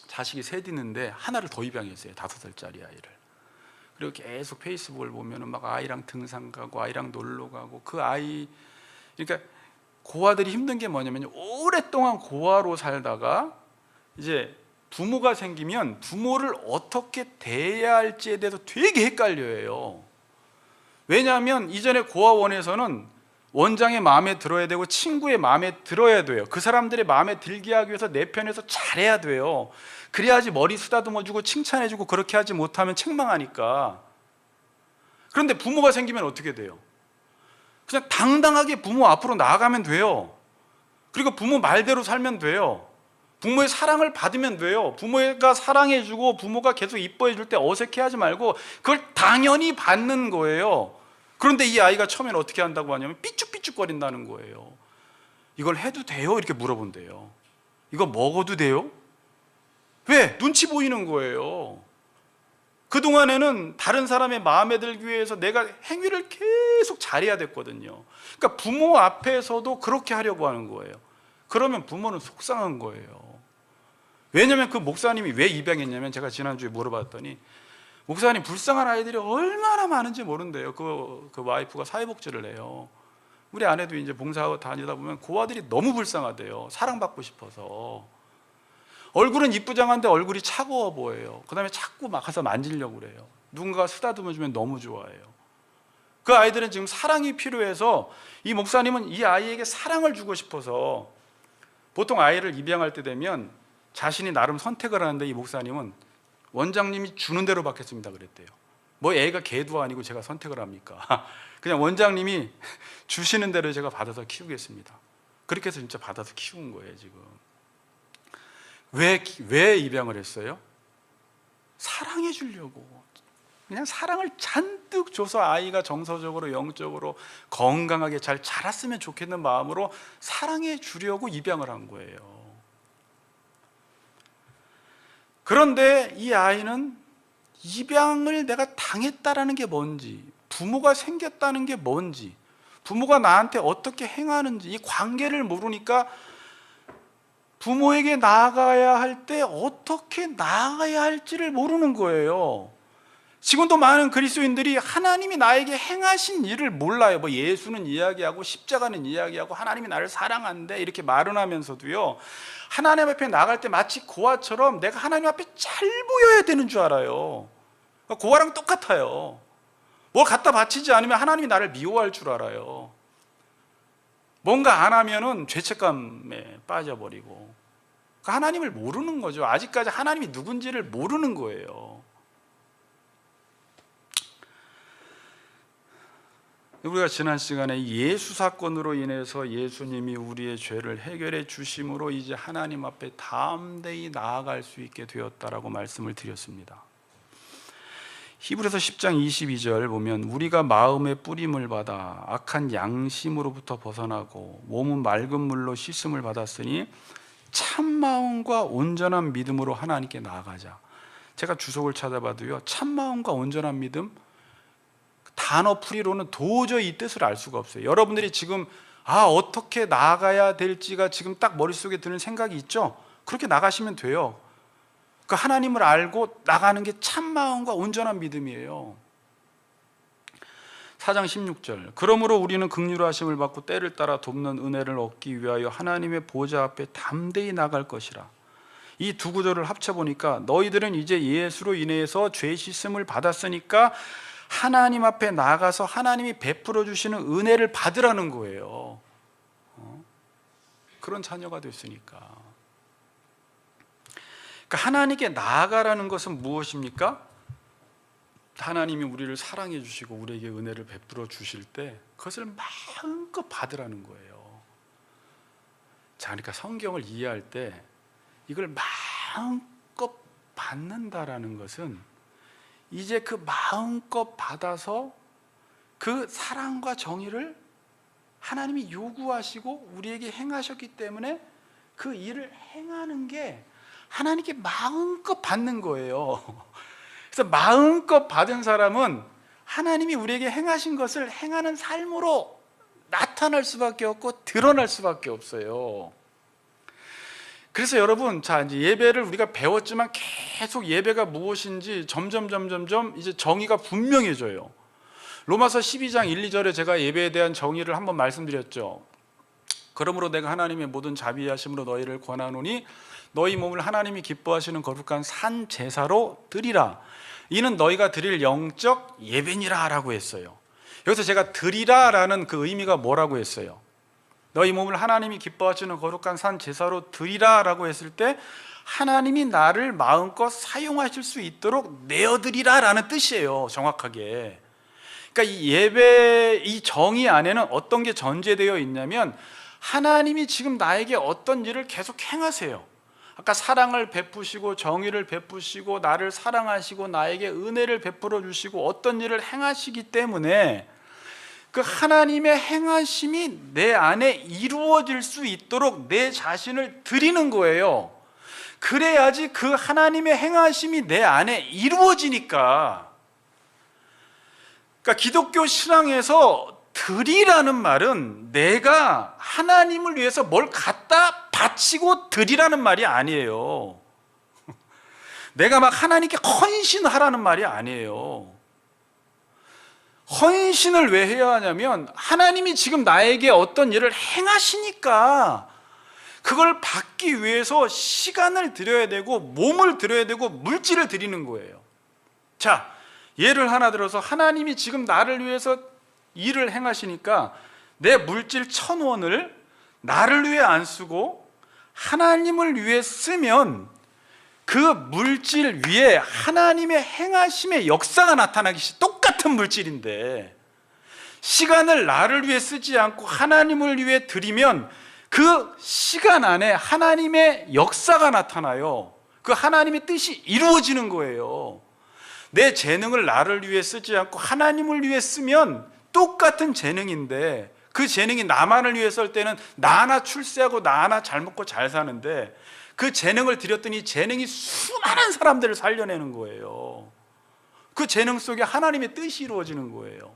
[SPEAKER 1] 자식이 셋 있는데 하나를 더 입양했어요. 5살짜리 아이를. 그리고 계속 페이스북을 보면은 막 아이랑 등산 가고 아이랑 놀러 가고 그 아이, 그러니까 고아들이 힘든 게 뭐냐면 오랫동안 고아로 살다가 이제 부모가 생기면 부모를 어떻게 대해야 할지에 대해서 되게 헷갈려해요. 왜냐하면 이전에 고아원에서는 원장의 마음에 들어야 되고 친구의 마음에 들어야 돼요. 그 사람들의 마음에 들게 하기 위해서 내 편에서 잘해야 돼요. 그래야지 머리 쓰다듬어주고 칭찬해주고 그렇게 하지 못하면 책망하니까. 그런데 부모가 생기면 어떻게 돼요? 그냥 당당하게 부모 앞으로 나아가면 돼요. 그리고 부모 말대로 살면 돼요. 부모의 사랑을 받으면 돼요. 부모가 사랑해주고 부모가 계속 이뻐해줄 때 어색해하지 말고 그걸 당연히 받는 거예요. 그런데 이 아이가 처음엔 어떻게 한다고 하냐면 삐죽삐죽거린다는 거예요. 이걸 해도 돼요? 이렇게 물어본대요. 이거 먹어도 돼요? 왜? 눈치 보이는 거예요. 그동안에는 다른 사람의 마음에 들기 위해서 내가 행위를 계속 잘해야 됐거든요. 그러니까 부모 앞에서도 그렇게 하려고 하는 거예요. 그러면 부모는 속상한 거예요. 왜냐하면 그 목사님이 왜 입양했냐면, 제가 지난주에 물어봤더니 목사님 불쌍한 아이들이 얼마나 많은지 모른대요. 그 와이프가 사회복지를 해요. 우리 아내도 이제 봉사하고 다니다 보면 그 아들이 너무 불쌍하대요. 사랑받고 싶어서. 얼굴은 이쁘장한데 얼굴이 차가워 보여요. 그 다음에 자꾸 막 가서 만지려고 그래요. 누군가가 쓰다듬어 주면 너무 좋아해요. 그 아이들은 지금 사랑이 필요해서, 이 목사님은 이 아이에게 사랑을 주고 싶어서, 보통 아이를 입양할 때 되면 자신이 나름 선택을 하는데, 이 목사님은 원장님이 주는 대로 받겠습니다 그랬대요. 뭐 애가 개도 아니고 제가 선택을 합니까? 그냥 원장님이 주시는 대로 제가 받아서 키우겠습니다. 그렇게 해서 진짜 받아서 키운 거예요. 지금 왜 입양을 했어요? 사랑해 주려고. 그냥 사랑을 잔뜩 줘서 아이가 정서적으로 영적으로 건강하게 잘 자랐으면 좋겠는 마음으로 사랑해 주려고 입양을 한 거예요. 그런데 이 아이는 입양을 내가 당했다라는 게 뭔지, 부모가 생겼다는 게 뭔지, 부모가 나한테 어떻게 행하는지 이 관계를 모르니까 부모에게 나아가야 할 때 어떻게 나아가야 할지를 모르는 거예요. 지금도 많은 그리스도인들이 하나님이 나에게 행하신 일을 몰라요. 뭐 예수는 이야기하고 십자가는 이야기하고 하나님이 나를 사랑한대 이렇게 말은 하면서도요, 하나님 앞에 나갈 때 마치 고아처럼 내가 하나님 앞에 잘 보여야 되는 줄 알아요. 고아랑 똑같아요. 뭘 갖다 바치지 않으면 하나님이 나를 미워할 줄 알아요. 뭔가 안 하면은 죄책감에 빠져버리고. 하나님을 모르는 거죠. 아직까지 하나님이 누군지를 모르는 거예요. 우리가 지난 시간에 예수 사건으로 인해서 예수님이 우리의 죄를 해결해 주심으로 이제 하나님 앞에 담대히 나아갈 수 있게 되었다라고 말씀을 드렸습니다. 히브리서 10장 22절 보면, 우리가 마음의 뿌림을 받아 악한 양심으로부터 벗어나고 몸은 맑은 물로 씻음을 받았으니 참마음과 온전한 믿음으로 하나님께 나아가자. 제가 주석을 찾아봐도요, 참마음과 온전한 믿음, 단어 풀이로는 도저히 이 뜻을 알 수가 없어요. 여러분들이 지금 어떻게 나아가야 될지가 지금 딱 머릿속에 드는 생각이 있죠? 그렇게 나가시면 돼요. 그 하나님을 알고 나가는 게 참마음과 온전한 믿음이에요. 4장 16절, 그러므로 우리는 긍휼하심을 받고 때를 따라 돕는 은혜를 얻기 위하여 하나님의 보좌 앞에 담대히 나갈 것이라. 이 두 구절을 합쳐보니까 너희들은 이제 예수로 인해서 죄 씻음을 받았으니까 하나님 앞에 나가서 하나님이 베풀어 주시는 은혜를 받으라는 거예요. 그런 자녀가 됐으니까. 그러니까 하나님께 나아가라는 것은 무엇입니까? 하나님이 우리를 사랑해 주시고 우리에게 은혜를 베풀어 주실 때 그것을 마음껏 받으라는 거예요. 자, 그러니까 성경을 이해할 때 이걸 마음껏 받는다라는 것은 이제 그 마음껏 받아서 그 사랑과 정의를 하나님이 요구하시고 우리에게 행하셨기 때문에 그 일을 행하는 게 하나님께 마음껏 받는 거예요. 그래서 마음껏 받은 사람은 하나님이 우리에게 행하신 것을 행하는 삶으로 나타날 수밖에 없고 드러날 수밖에 없어요. 그래서 여러분, 자, 이제 예배를 우리가 배웠지만 계속 예배가 무엇인지 점점 이제 정의가 분명해져요. 로마서 12장 1, 2절에 제가 예배에 대한 정의를 한번 말씀드렸죠. 그러므로 내가 하나님의 모든 자비하심으로 너희를 권하노니 너희 몸을 하나님이 기뻐하시는 거룩한 산 제사로 드리라. 이는 너희가 드릴 영적 예배니라 라고 했어요. 여기서 제가 드리라 라는 그 의미가 뭐라고 했어요? 너희 몸을 하나님이 기뻐하시는 거룩한 산 제사로 드리라 라고 했을 때 하나님이 나를 마음껏 사용하실 수 있도록 내어드리라 라는 뜻이에요. 정확하게. 그러니까 이 예배, 이 정의 안에는 어떤 게 전제되어 있냐면 하나님이 지금 나에게 어떤 일을 계속 행하세요. 아까 사랑을 베푸시고 정의를 베푸시고 나를 사랑하시고 나에게 은혜를 베풀어 주시고 어떤 일을 행하시기 때문에 그 하나님의 행하심이 내 안에 이루어질 수 있도록 내 자신을 드리는 거예요. 그래야지 그 하나님의 행하심이 내 안에 이루어지니까. 그러니까 기독교 신앙에서 드리라는 말은 내가 하나님을 위해서 뭘 갖다 바치고 드리라는 말이 아니에요. 내가 막 하나님께 헌신하라는 말이 아니에요. 헌신을 왜 해야 하냐면 하나님이 지금 나에게 어떤 일을 행하시니까 그걸 받기 위해서 시간을 들여야 되고 몸을 들여야 되고 물질을 드리는 거예요. 자, 예를 하나 들어서 하나님이 지금 나를 위해서 일을 행하시니까 내 물질 1,000원을 나를 위해 안 쓰고 하나님을 위해 쓰면 그 물질 위에 하나님의 행하심의 역사가 나타나기 시작. 똑같은 물질인데 시간을 나를 위해 쓰지 않고 하나님을 위해 드리면 그 시간 안에 하나님의 역사가 나타나요. 그 하나님의 뜻이 이루어지는 거예요. 내 재능을 나를 위해 쓰지 않고 하나님을 위해 쓰면 똑같은 재능인데 그 재능이 나만을 위해 쓸 때는 나 하나 출세하고 나 하나 잘 먹고 잘 사는데 그 재능을 들였더니 재능이 수많은 사람들을 살려내는 거예요. 그 재능 속에 하나님의 뜻이 이루어지는 거예요.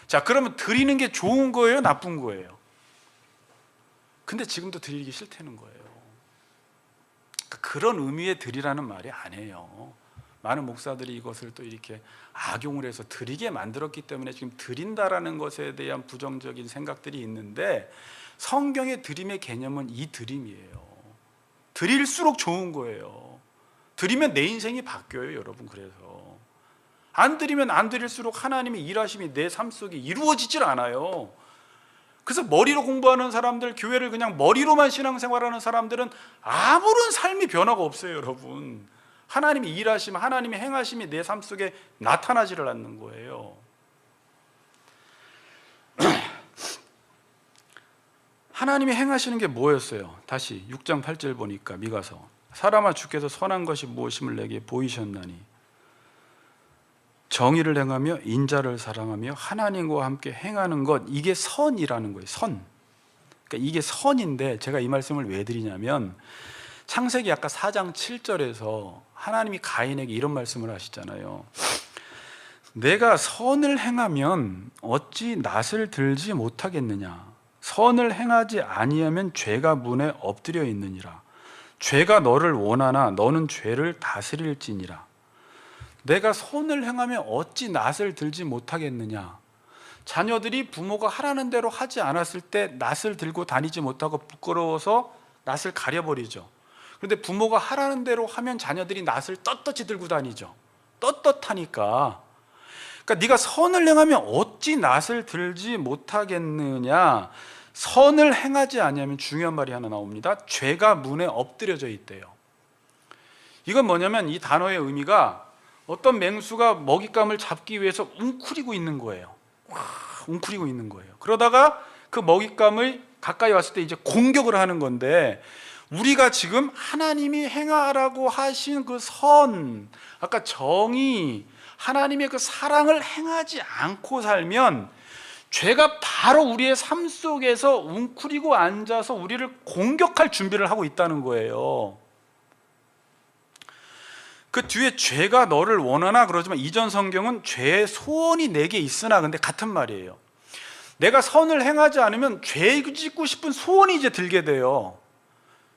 [SPEAKER 1] 자, 그러면 드리는 게 좋은 거예요? 나쁜 거예요? 근데 지금도 드리기 싫다는 거예요. 그런 의미의 드리라는 말이 아니에요. 많은 목사들이 이것을 또 이렇게 악용을 해서 드리게 만들었기 때문에 지금 드린다라는 것에 대한 부정적인 생각들이 있는데 성경의 드림의 개념은 이 드림이에요. 드릴수록 좋은 거예요. 드리면 내 인생이 바뀌어요, 여러분. 그래서 안 드리면 안 드릴수록 하나님의 일하심이 내 삶 속에 이루어지질 않아요. 그래서 머리로 공부하는 사람들, 교회를 그냥 머리로만 신앙생활하는 사람들은 아무런 삶이 변화가 없어요, 여러분. 하나님이 일하심, 하나님의 행하심이 내 삶 속에 나타나지를 않는 거예요. 하나님이 행하시는 게 뭐였어요? 다시 6장 8절 보니까 미가서 사람아 주께서 선한 것이 무엇임을 내게 보이셨나니 정의를 행하며 인자를 사랑하며 하나님과 함께 행하는 것, 이게 선이라는 거예요. 선. 그러니까 이게 선인데 제가 이 말씀을 왜 드리냐면 창세기 아까 4장 7절에서 하나님이 가인에게 이런 말씀을 하시잖아요. 내가 선을 행하면 어찌 낯을 들지 못하겠느냐. 선을 행하지 아니하면 죄가 문에 엎드려 있느니라. 죄가 너를 원하나 너는 죄를 다스릴지니라. 내가 선을 행하면 어찌 낯을 들지 못하겠느냐. 자녀들이 부모가 하라는 대로 하지 않았을 때 낯을 들고 다니지 못하고 부끄러워서 낯을 가려버리죠. 그런데 부모가 하라는 대로 하면 자녀들이 낯을 떳떳이 들고 다니죠. 떳떳하니까. 그러니까 네가 선을 행하면 어찌 낯을 들지 못하겠느냐. 선을 행하지 않으면 중요한 말이 하나 나옵니다. 죄가 문에 엎드려져 있대요. 이건 뭐냐면 이 단어의 의미가 어떤 맹수가 먹잇감을 잡기 위해서 웅크리고 있는 거예요. 웅크리고 있는 거예요. 그러다가 그 먹잇감을 가까이 왔을 때 이제 공격을 하는 건데 우리가 지금 하나님이 행하라고 하신 그 선, 아까 정의, 하나님의 그 사랑을 행하지 않고 살면 죄가 바로 우리의 삶 속에서 웅크리고 앉아서 우리를 공격할 준비를 하고 있다는 거예요. 그 뒤에 죄가 너를 원하나 그러지만 이전 성경은 죄의 소원이 내게 있으나, 근데 같은 말이에요. 내가 선을 행하지 않으면 죄 짓고 싶은 소원이 이제 들게 돼요.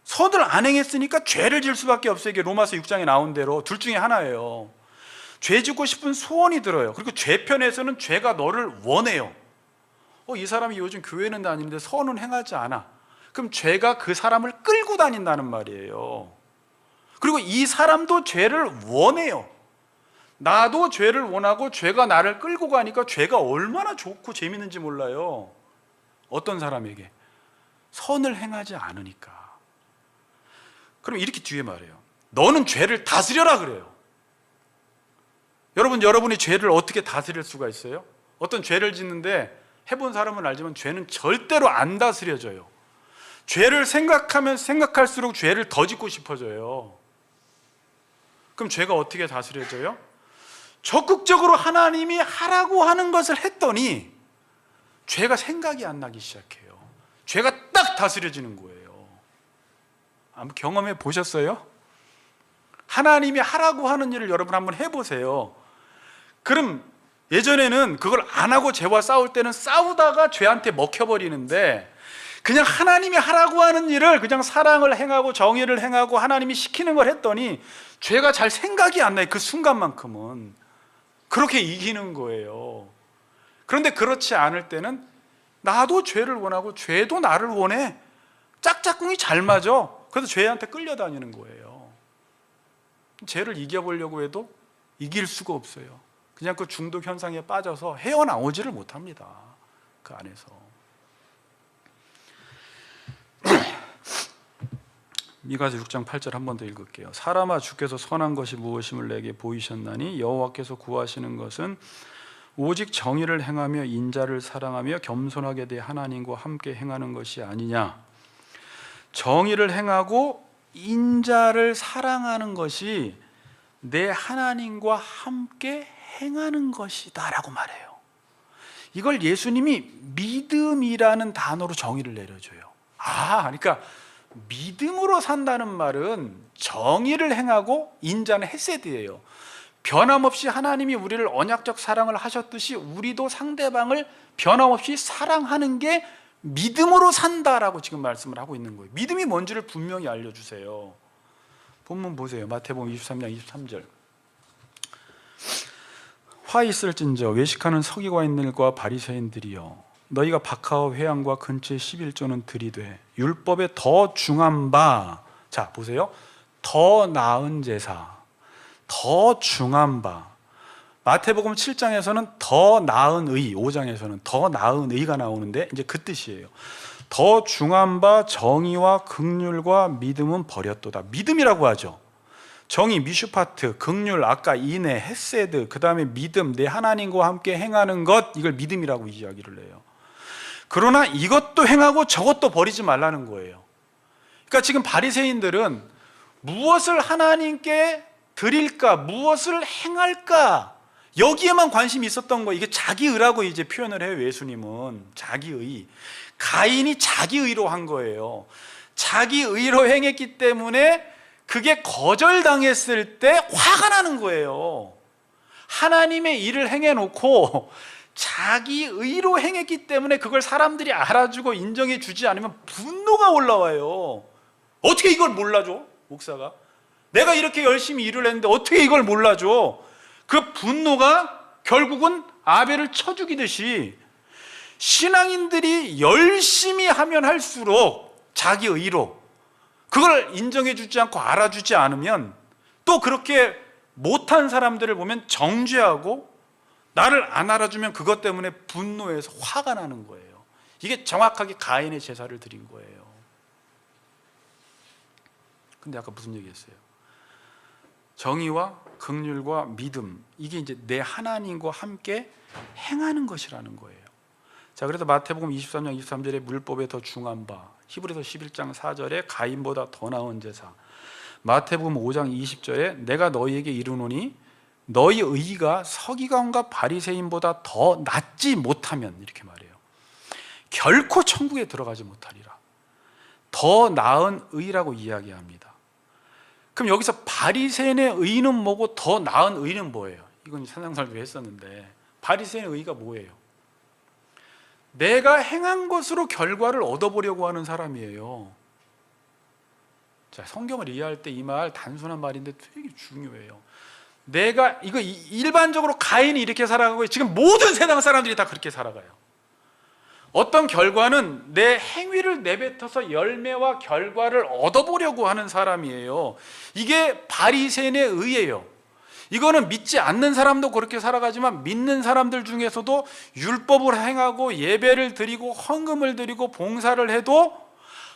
[SPEAKER 1] 선을 안 행했으니까 죄를 질 수밖에 없어요. 이게 로마서 6장에 나온 대로 둘 중에 하나예요. 죄 짓고 싶은 소원이 들어요. 그리고 죄편에서는 죄가 너를 원해요. 이 사람이 요즘 교회는 다니는데 선은 행하지 않아. 그럼 죄가 그 사람을 끌고 다닌다는 말이에요. 그리고 이 사람도 죄를 원해요. 나도 죄를 원하고 죄가 나를 끌고 가니까 죄가 얼마나 좋고 재밌는지 몰라요. 어떤 사람에게? 선을 행하지 않으니까. 그럼 이렇게 뒤에 말해요. 너는 죄를 다스려라 그래요. 여러분이 죄를 어떻게 다스릴 수가 있어요? 어떤 죄를 짓는데 해본 사람은 알지만 죄는 절대로 안 다스려져요. 죄를 생각하면 생각할수록 죄를 더 짓고 싶어져요. 그럼 죄가 어떻게 다스려져요? 적극적으로 하나님이 하라고 하는 것을 했더니 죄가 생각이 안 나기 시작해요. 죄가 딱 다스려지는 거예요. 아마 경험해 보셨어요? 하나님이 하라고 하는 일을 여러분 한번 해보세요. 그럼 예전에는 그걸 안 하고 죄와 싸울 때는 싸우다가 죄한테 먹혀버리는데, 그냥 하나님이 하라고 하는 일을 그냥 사랑을 행하고 정의를 행하고 하나님이 시키는 걸 했더니 죄가 잘 생각이 안 나요. 그 순간만큼은 그렇게 이기는 거예요. 그런데 그렇지 않을 때는 나도 죄를 원하고 죄도 나를 원해. 짝짝꿍이 잘 맞아. 그래서 죄한테 끌려다니는 거예요. 죄를 이겨보려고 해도 이길 수가 없어요. 그냥 그 중독 현상에 빠져서 헤어나오지를 못합니다. 그 안에서. 미가서 6장 8절 한 번 더 읽을게요. 사람아, 주께서 선한 것이 무엇임을 내게 보이셨나니 여호와께서 구하시는 것은 오직 정의를 행하며 인자를 사랑하며 겸손하게 대해 하나님과 함께 행하는 것이 아니냐. 정의를 행하고 인자를 사랑하는 것이 내 하나님과 함께 행하는 것이다 라고 말해요. 이걸 예수님이 믿음이라는 단어로 정의를 내려줘요. 그러니까 믿음으로 산다는 말은 정의를 행하고 인자는 헤세드예요. 변함없이 하나님이 우리를 언약적 사랑을 하셨듯이 우리도 상대방을 변함없이 사랑하는 게 믿음으로 산다라고 지금 말씀을 하고 있는 거예요. 믿음이 뭔지를 분명히 알려주세요. 본문 보세요. 마태복음 23장 23절. 화 있을진저 외식하는 서기관들과 바리새인들이여, 너희가 박하와 회양과 근처의 11조는 들이되 율법에 더 중한 바, 자 보세요, 더 나은 제사, 더 중한 바. 마태복음 7장에서는 더 나은 의, 5장에서는 더 나은 의가 나오는데 이제 그 뜻이에요. 더 중한 바 정의와 긍휼과 믿음은 버렸도다. 믿음이라고 하죠. 정의, 미슈파트, 긍휼, 아까 인애, 헤세드, 그 다음에 믿음, 내 하나님과 함께 행하는 것, 이걸 믿음이라고 이야기를 해요. 그러나 이것도 행하고 저것도 버리지 말라는 거예요. 그러니까 지금 바리새인들은 무엇을 하나님께 드릴까, 무엇을 행할까, 여기에만 관심이 있었던 거예요. 이게 자기의라고 이제 표현을 해요. 예수님은 자기의. 가인이 자기의로 한 거예요. 자기의로 행했기 때문에 그게 거절당했을 때 화가 나는 거예요. 하나님의 일을 행해놓고 자기 의로 행했기 때문에 그걸 사람들이 알아주고 인정해 주지 않으면 분노가 올라와요. 어떻게 이걸 몰라줘? 목사가 내가 이렇게 열심히 일을 했는데 어떻게 이걸 몰라줘? 그 분노가 결국은 아벨을 쳐 죽이듯이 신앙인들이 열심히 하면 할수록 자기 의로 그걸 인정해 주지 않고 알아주지 않으면, 또 그렇게 못한 사람들을 보면 정죄하고 나를 안 알아주면 그것 때문에 분노해서 화가 나는 거예요. 이게 정확하게 가인의 제사를 드린 거예요. 근데 아까 무슨 얘기했어요? 정의와 긍휼과 믿음, 이게 이제 내 하나님과 함께 행하는 것이라는 거예요. 자, 그래서 마태복음 23장 23절에 율법에 더 중한 바, 히브리서 11장 4절에 가인보다 더 나은 제사, 마태복음 5장 20절에 내가 너희에게 이르노니 너희 의가 서기관과 바리새인보다 더 낫지 못하면, 이렇게 말해요. 결코 천국에 들어가지 못하리라. 더 나은 의라고 이야기합니다. 그럼 여기서 바리새인의 의는 뭐고 더 나은 의는 뭐예요? 이건 산상설교 했었는데, 바리새인의 의가 뭐예요? 내가 행한 것으로 결과를 얻어보려고 하는 사람이에요. 자, 성경을 이해할 때 이 말 단순한 말인데 되게 중요해요. 내가 이거 일반적으로 가인이 이렇게 살아가고 지금 모든 세상 사람들이 다 그렇게 살아가요. 어떤 결과는 내 행위를 내뱉어서 열매와 결과를 얻어보려고 하는 사람이에요. 이게 바리새인의 의예요. 이거는 믿지 않는 사람도 그렇게 살아가지만 믿는 사람들 중에서도 율법을 행하고 예배를 드리고 헌금을 드리고 봉사를 해도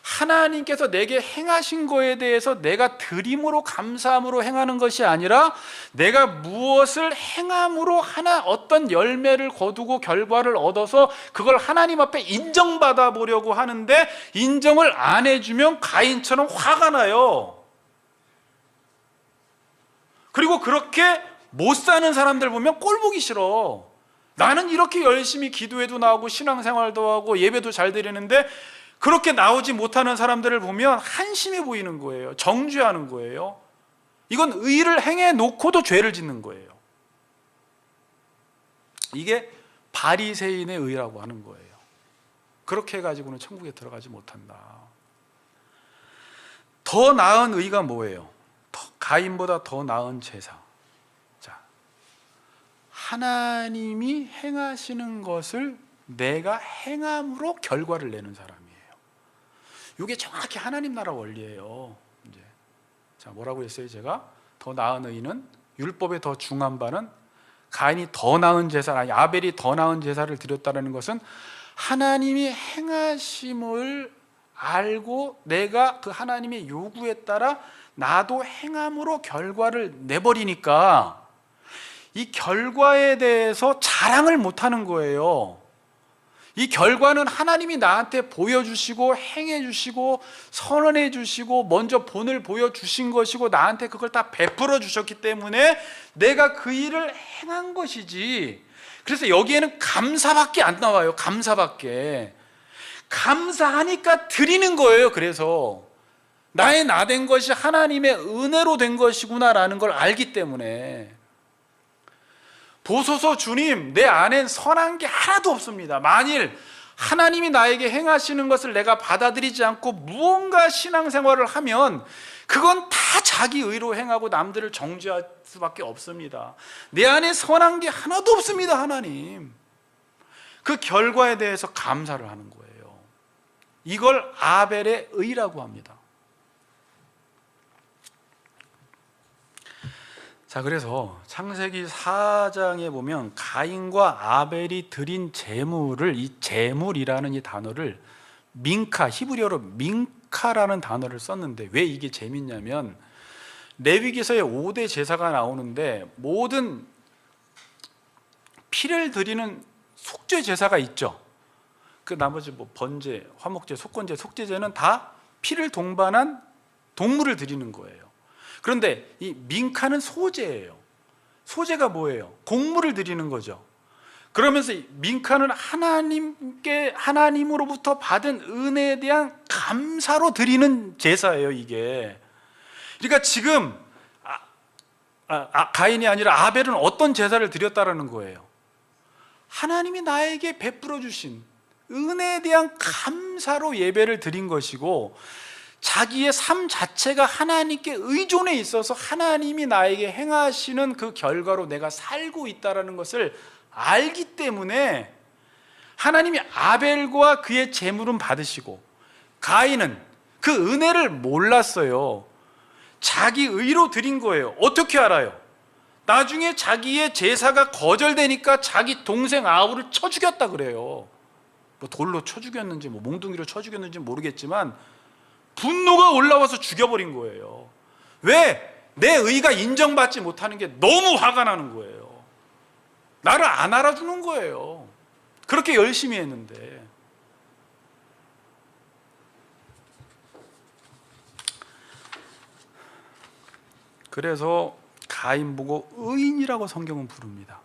[SPEAKER 1] 하나님께서 내게 행하신 거에 대해서 내가 드림으로 감사함으로 행하는 것이 아니라 내가 무엇을 행함으로 어떤 열매를 거두고 결과를 얻어서 그걸 하나님 앞에 인정받아 보려고 하는데, 인정을 안 해주면 가인처럼 화가 나요. 그리고 그렇게 못 사는 사람들 보면 꼴 보기 싫어. 나는 이렇게 열심히 기도회도 나오고 신앙생활도 하고 예배도 잘 드리는데 그렇게 나오지 못하는 사람들을 보면 한심해 보이는 거예요. 정죄하는 거예요. 이건 의를 행해 놓고도 죄를 짓는 거예요. 이게 바리새인의 의라고 하는 거예요. 그렇게 해가지고는 천국에 들어가지 못한다. 더 나은 의가 뭐예요? 가인보다 더 나은 제사. 자, 하나님이 행하시는 것을 내가 행함으로 결과를 내는 사람이에요. 이게 정확히 하나님 나라 원리예요. 이제 자, 뭐라고 했어요? 제가 더 나은 의는 율법에 더 중한 바는 가인이 더 나은 제사, 아니 아벨이 더 나은 제사를 드렸다는 것은 하나님이 행하심을 알고 내가 그 하나님의 요구에 따라 나도 행함으로 결과를 내버리니까 이 결과에 대해서 자랑을 못하는 거예요. 이 결과는 하나님이 나한테 보여주시고 행해주시고 선언해주시고 먼저 본을 보여주신 것이고 나한테 그걸 다 베풀어 주셨기 때문에 내가 그 일을 행한 것이지. 그래서 여기에는 감사밖에 안 나와요. 감사밖에. 감사하니까 드리는 거예요. 그래서 나의 나 된 것이 하나님의 은혜로 된 것이구나라는 걸 알기 때문에. 보소서 주님, 내 안엔 선한 게 하나도 없습니다. 만일 하나님이 나에게 행하시는 것을 내가 받아들이지 않고 무언가 신앙생활을 하면 그건 다 자기 의로 행하고 남들을 정죄할 수밖에 없습니다. 내 안에 선한 게 하나도 없습니다. 하나님, 그 결과에 대해서 감사를 하는 거예요. 이걸 아벨의 의라고 합니다. 자, 그래서 창세기 4장에 보면 가인과 아벨이 드린 제물을, 이 제물이라는 이 단어를 민카, 히브리어로 민카라는 단어를 썼는데 왜 이게 재밌냐면 레위기서에 5대 제사가 나오는데 모든 피를 드리는 속죄 제사가 있죠. 그 나머지 뭐 번제, 화목제, 속건제, 속죄제는 다 피를 동반한 동물을 드리는 거예요. 그런데 이 민카는 소제예요. 소제가 뭐예요? 곡물을 드리는 거죠. 그러면서 민카는 하나님으로부터 받은 은혜에 대한 감사로 드리는 제사예요, 이게. 그러니까 지금 가인이 아니라 아벨은 어떤 제사를 드렸다라는 거예요? 하나님이 나에게 베풀어 주신 은혜에 대한 감사로 예배를 드린 것이고, 자기의 삶 자체가 하나님께 의존해 있어서 하나님이 나에게 행하시는 그 결과로 내가 살고 있다는 것을 알기 때문에 하나님이 아벨과 그의 제물은 받으시고 가인은 그 은혜를 몰랐어요. 자기 의로 드린 거예요. 어떻게 알아요? 나중에 자기의 제사가 거절되니까 자기 동생 아우를 쳐 죽였다 그래요. 뭐 돌로 쳐 죽였는지 뭐 몽둥이로 쳐 죽였는지 모르겠지만 분노가 올라와서 죽여버린 거예요. 왜? 내 의가 인정받지 못하는 게 너무 화가 나는 거예요. 나를 안 알아주는 거예요. 그렇게 열심히 했는데. 그래서 가인 보고 의인이라고 성경은 부릅니다.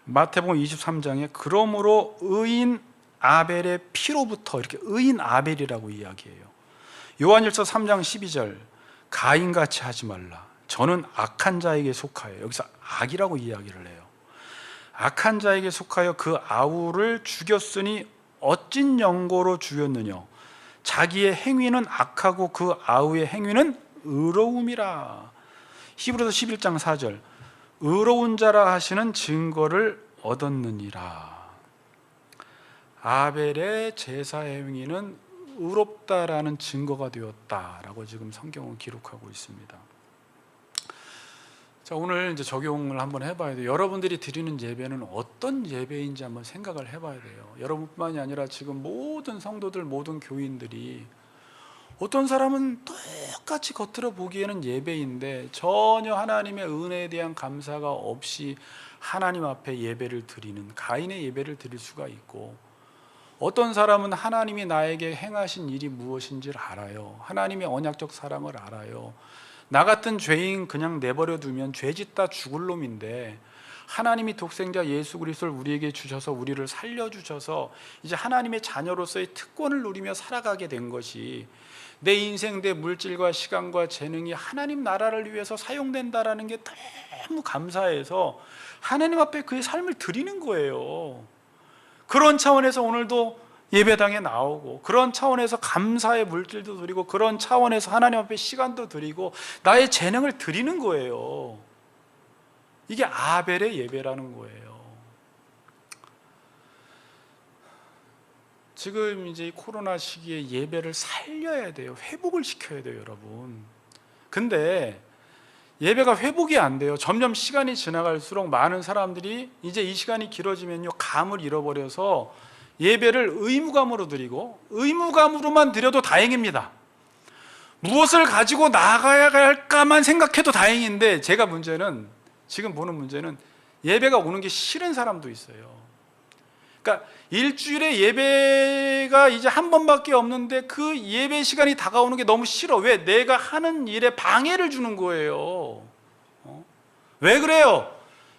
[SPEAKER 1] 마태복음 23장에 그러므로 의인 아벨의 피로부터, 이렇게 의인 아벨이라고 이야기해요. 요한일서 3장 12절 가인같이 하지 말라. 저는 악한 자에게 속하여, 여기서 악이라고 이야기를 해요. 악한 자에게 속하여 그 아우를 죽였으니 어찐 영고로 죽였느냐. 자기의 행위는 악하고 그 아우의 행위는 의로움이라. 히브리서 11장 4절 의로운 자라 하시는 증거를 얻었느니라. 아벨의 제사 행위는 의롭다라는 증거가 되었다라고 지금 성경은 기록하고 있습니다. 자, 오늘 이제 적용을 한번 해봐야 돼요. 여러분들이 드리는 예배는 어떤 예배인지 한번 생각을 해봐야 돼요. 여러분뿐만이 아니라 지금 모든 성도들, 모든 교인들이 어떤 사람은 똑같이 겉으로 보기에는 예배인데 전혀 하나님의 은혜에 대한 감사가 없이 하나님 앞에 예배를 드리는 가인의 예배를 드릴 수가 있고, 어떤 사람은 하나님이 나에게 행하신 일이 무엇인지를 알아요. 하나님의 언약적 사랑을 알아요. 나 같은 죄인 그냥 내버려 두면 죄짓다 죽을 놈인데 하나님이 독생자 예수 그리스도를 우리에게 주셔서 우리를 살려주셔서 이제 하나님의 자녀로서의 특권을 누리며 살아가게 된 것이, 내 인생, 내 물질과 시간과 재능이 하나님 나라를 위해서 사용된다라는 게 너무 감사해서 하나님 앞에 그의 삶을 드리는 거예요. 그런 차원에서 오늘도 예배당에 나오고, 그런 차원에서 감사의 물질도 드리고, 그런 차원에서 하나님 앞에 시간도 드리고 나의 재능을 드리는 거예요. 이게 아벨의 예배라는 거예요. 지금 이제 코로나 시기에 예배를 살려야 돼요. 회복을 시켜야 돼요, 여러분. 근데 예배가 회복이 안 돼요. 점점 시간이 지나갈수록 많은 사람들이 이제 이 시간이 길어지면요, 감을 잃어버려서 예배를 의무감으로 드리고, 의무감으로만 드려도 다행입니다. 무엇을 가지고 나가야 할까만 생각해도 다행인데, 제가 지금 보는 문제는 예배가 오는 게 싫은 사람도 있어요. 그러니까 일주일에 예배가 이제 한 번밖에 없는데 그 예배 시간이 다가오는 게 너무 싫어. 왜? 내가 하는 일에 방해를 주는 거예요. 왜 그래요?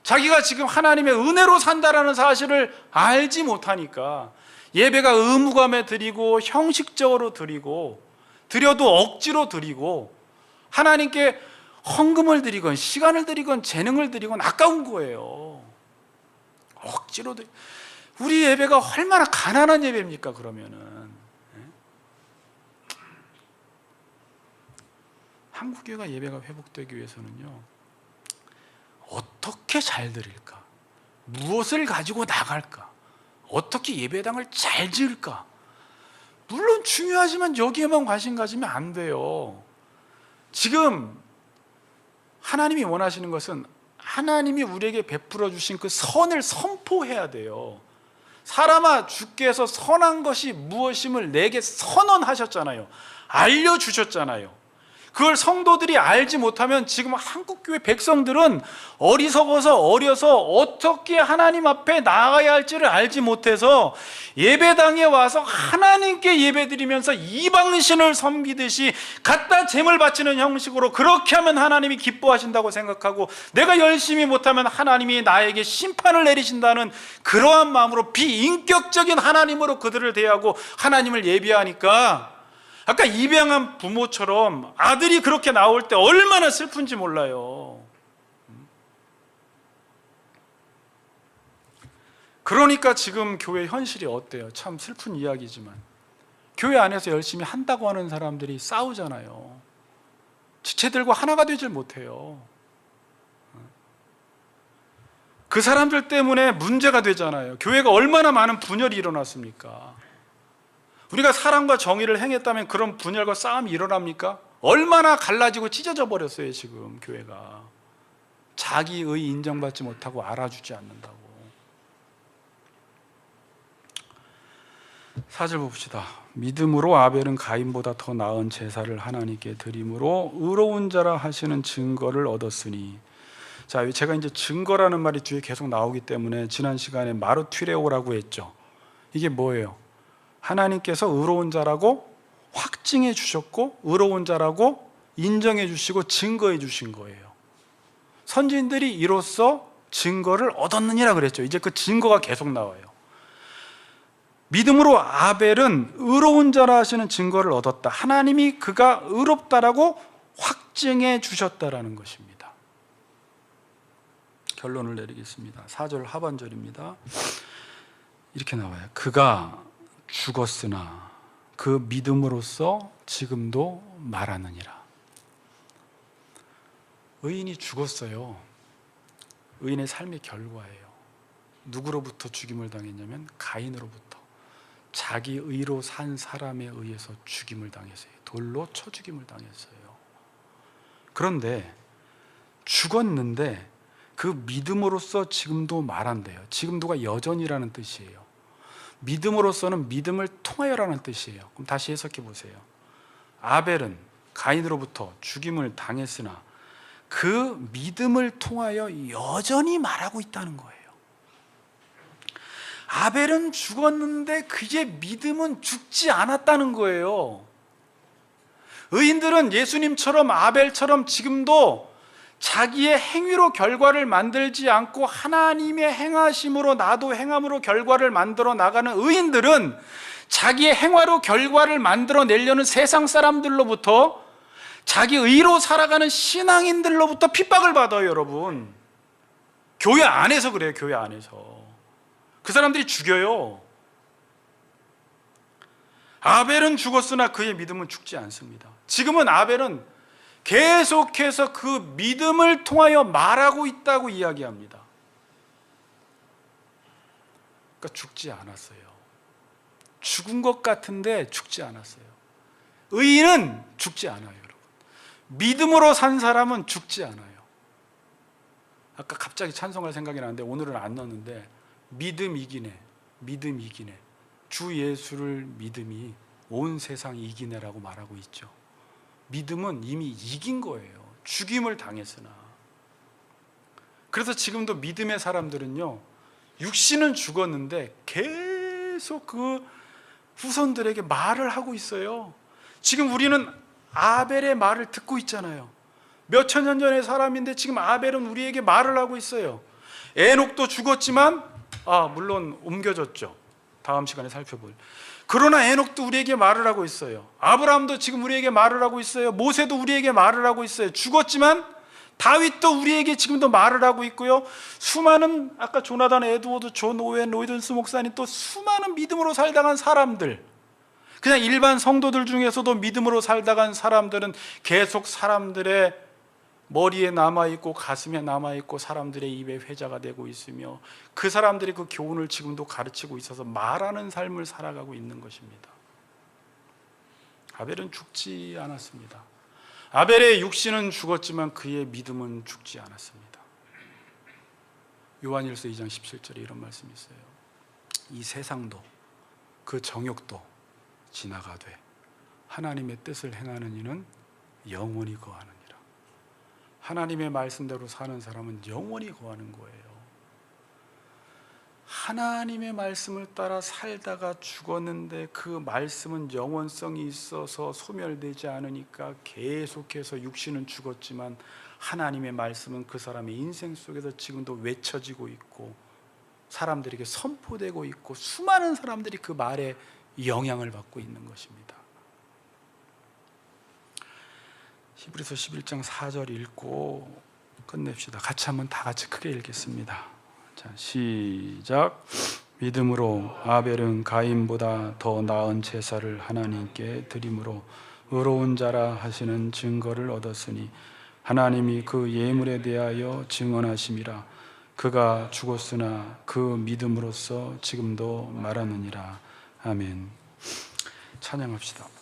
[SPEAKER 1] 자기가 지금 하나님의 은혜로 산다라는 사실을 알지 못하니까 예배가 의무감에 드리고, 형식적으로 드리고, 드려도 억지로 드리고, 하나님께 헌금을 드리건 시간을 드리건 재능을 드리건 아까운 거예요. 억지로 우리 예배가 얼마나 가난한 예배입니까, 그러면은. 한국교회가 예배가 회복되기 위해서는요, 어떻게 잘 드릴까? 무엇을 가지고 나갈까? 어떻게 예배당을 잘 지을까? 물론 중요하지만 여기에만 관심 가지면 안 돼요. 지금 하나님이 원하시는 것은 하나님이 우리에게 베풀어 주신 그 선을 선포해야 돼요. 사람아, 주께서 선한 것이 무엇임을 내게 선언하셨잖아요. 알려주셨잖아요. 그걸 성도들이 알지 못하면 지금 한국교회 백성들은 어려서 어떻게 하나님 앞에 나아가야 할지를 알지 못해서 예배당에 와서 하나님께 예배드리면서 이방신을 섬기듯이 갖다 제물 바치는 형식으로, 그렇게 하면 하나님이 기뻐하신다고 생각하고, 내가 열심히 못하면 하나님이 나에게 심판을 내리신다는 그러한 마음으로 비인격적인 하나님으로 그들을 대하고 하나님을 예배하니까, 아까 입양한 부모처럼 아들이 그렇게 나올 때 얼마나 슬픈지 몰라요. 그러니까 지금 교회 현실이 어때요? 참 슬픈 이야기지만 교회 안에서 열심히 한다고 하는 사람들이 싸우잖아요. 지체들과 하나가 되질 못해요. 그 사람들 때문에 문제가 되잖아요. 교회가 얼마나 많은 분열이 일어났습니까? 우리가 사랑과 정의를 행했다면 그런 분열과 싸움이 일어납니까? 얼마나 갈라지고 찢어져 버렸어요, 지금 교회가. 자기의 인정받지 못하고 알아주지 않는다고. 4절 봅시다. 믿음으로 아벨은 가인보다 더 나은 제사를 하나님께 드림으로 의로운 자라 하시는 증거를 얻었으니. 자, 제가 이제 증거라는 말이 뒤에 계속 나오기 때문에 지난 시간에 마르튀레오라고 했죠. 이게 뭐예요? 하나님께서 의로운 자라고 확증해 주셨고, 의로운 자라고 인정해 주시고 증거해 주신 거예요. 선지인들이 이로써 증거를 얻었느니라 그랬죠. 이제 그 증거가 계속 나와요. 믿음으로 아벨은 의로운 자라 하시는 증거를 얻었다. 하나님이 그가 의롭다라고 확증해 주셨다라는 것입니다. 결론을 내리겠습니다. 4절 하반절입니다. 이렇게 나와요. 그가 죽었으나 그 믿음으로써 지금도 말하느니라. 의인이 죽었어요. 의인의 삶의 결과예요. 누구로부터 죽임을 당했냐면 가인으로부터. 자기 의로 산 사람에 의해서 죽임을 당했어요. 돌로 쳐 죽임을 당했어요. 그런데 죽었는데 그 믿음으로써 지금도 말한대요. 지금도가 여전이라는 뜻이에요. 믿음으로서는 믿음을 통하여라는 뜻이에요. 그럼 다시 해석해 보세요. 아벨은 가인으로부터 죽임을 당했으나 그 믿음을 통하여 여전히 말하고 있다는 거예요. 아벨은 죽었는데 그의 믿음은 죽지 않았다는 거예요. 의인들은 예수님처럼 아벨처럼 지금도 자기의 행위로 결과를 만들지 않고 하나님의 행하심으로 나도 행함으로 결과를 만들어 나가는 의인들은 자기의 행화로 결과를 만들어 내려는 세상 사람들로부터, 자기 의로 살아가는 신앙인들로부터 핍박을 받아요. 여러분, 교회 안에서 그래요. 교회 안에서 그 사람들이 죽여요. 아벨은 죽었으나 그의 믿음은 죽지 않습니다. 지금은 아벨은 계속해서 그 믿음을 통하여 말하고 있다고 이야기합니다. 그러니까 죽지 않았어요. 죽은 것 같은데 죽지 않았어요. 의인은 죽지 않아요, 여러분. 믿음으로 산 사람은 죽지 않아요. 아까 갑자기 찬송할 생각이 나는데 오늘은 안 넣었는데, 믿음 이기네, 믿음 이기네, 주 예수를 믿음이 온 세상 이기네라고 말하고 있죠. 믿음은 이미 이긴 거예요. 죽임을 당했으나. 그래서 지금도 믿음의 사람들은요, 육신은 죽었는데 계속 그 후손들에게 말을 하고 있어요. 지금 우리는 아벨의 말을 듣고 있잖아요. 몇 천년 전의 사람인데 지금 아벨은 우리에게 말을 하고 있어요. 에녹도 죽었지만 물론 옮겨졌죠. 다음 시간에 살펴볼. 그러나 에녹도 우리에게 말을 하고 있어요. 아브라함도 지금 우리에게 말을 하고 있어요. 모세도 우리에게 말을 하고 있어요. 죽었지만 다윗도 우리에게 지금도 말을 하고 있고요. 수많은, 아까 조나단 에드워드, 존 오웬, 로이던스 목사님, 또 수많은 믿음으로 살다간 사람들, 그냥 일반 성도들 중에서도 믿음으로 살다간 사람들은 계속 사람들의 머리에 남아있고 가슴에 남아있고 사람들의 입에 회자가 되고 있으며, 그 사람들이 그 교훈을 지금도 가르치고 있어서 말하는 삶을 살아가고 있는 것입니다. 아벨은 죽지 않았습니다. 아벨의 육신은 죽었지만 그의 믿음은 죽지 않았습니다. 요한일서 2장 17절에 이런 말씀이 있어요. 이 세상도 그 정욕도 지나가되 하나님의 뜻을 행하는 이는 영원히 거하느니라. 하나님의 말씀대로 사는 사람은 영원히 거하는 거예요. 하나님의 말씀을 따라 살다가 죽었는데 그 말씀은 영원성이 있어서 소멸되지 않으니까 계속해서 육신은 죽었지만 하나님의 말씀은 그 사람의 인생 속에서 지금도 외쳐지고 있고 사람들에게 선포되고 있고 수많은 사람들이 그 말에 영향을 받고 있는 것입니다. 히브리서 11장 4절 읽고 끝냅시다. 같이 한번 다 같이 크게 읽겠습니다. 자, 시작. 믿음으로 아벨은 가인보다 더 나은 제사를 하나님께 드림으로 의로운 자라 하시는 증거를 얻었으니 하나님이 그 예물에 대하여 증언하심이라. 그가 죽었으나 그 믿음으로써 지금도 말하느니라. 아멘. 찬양합시다.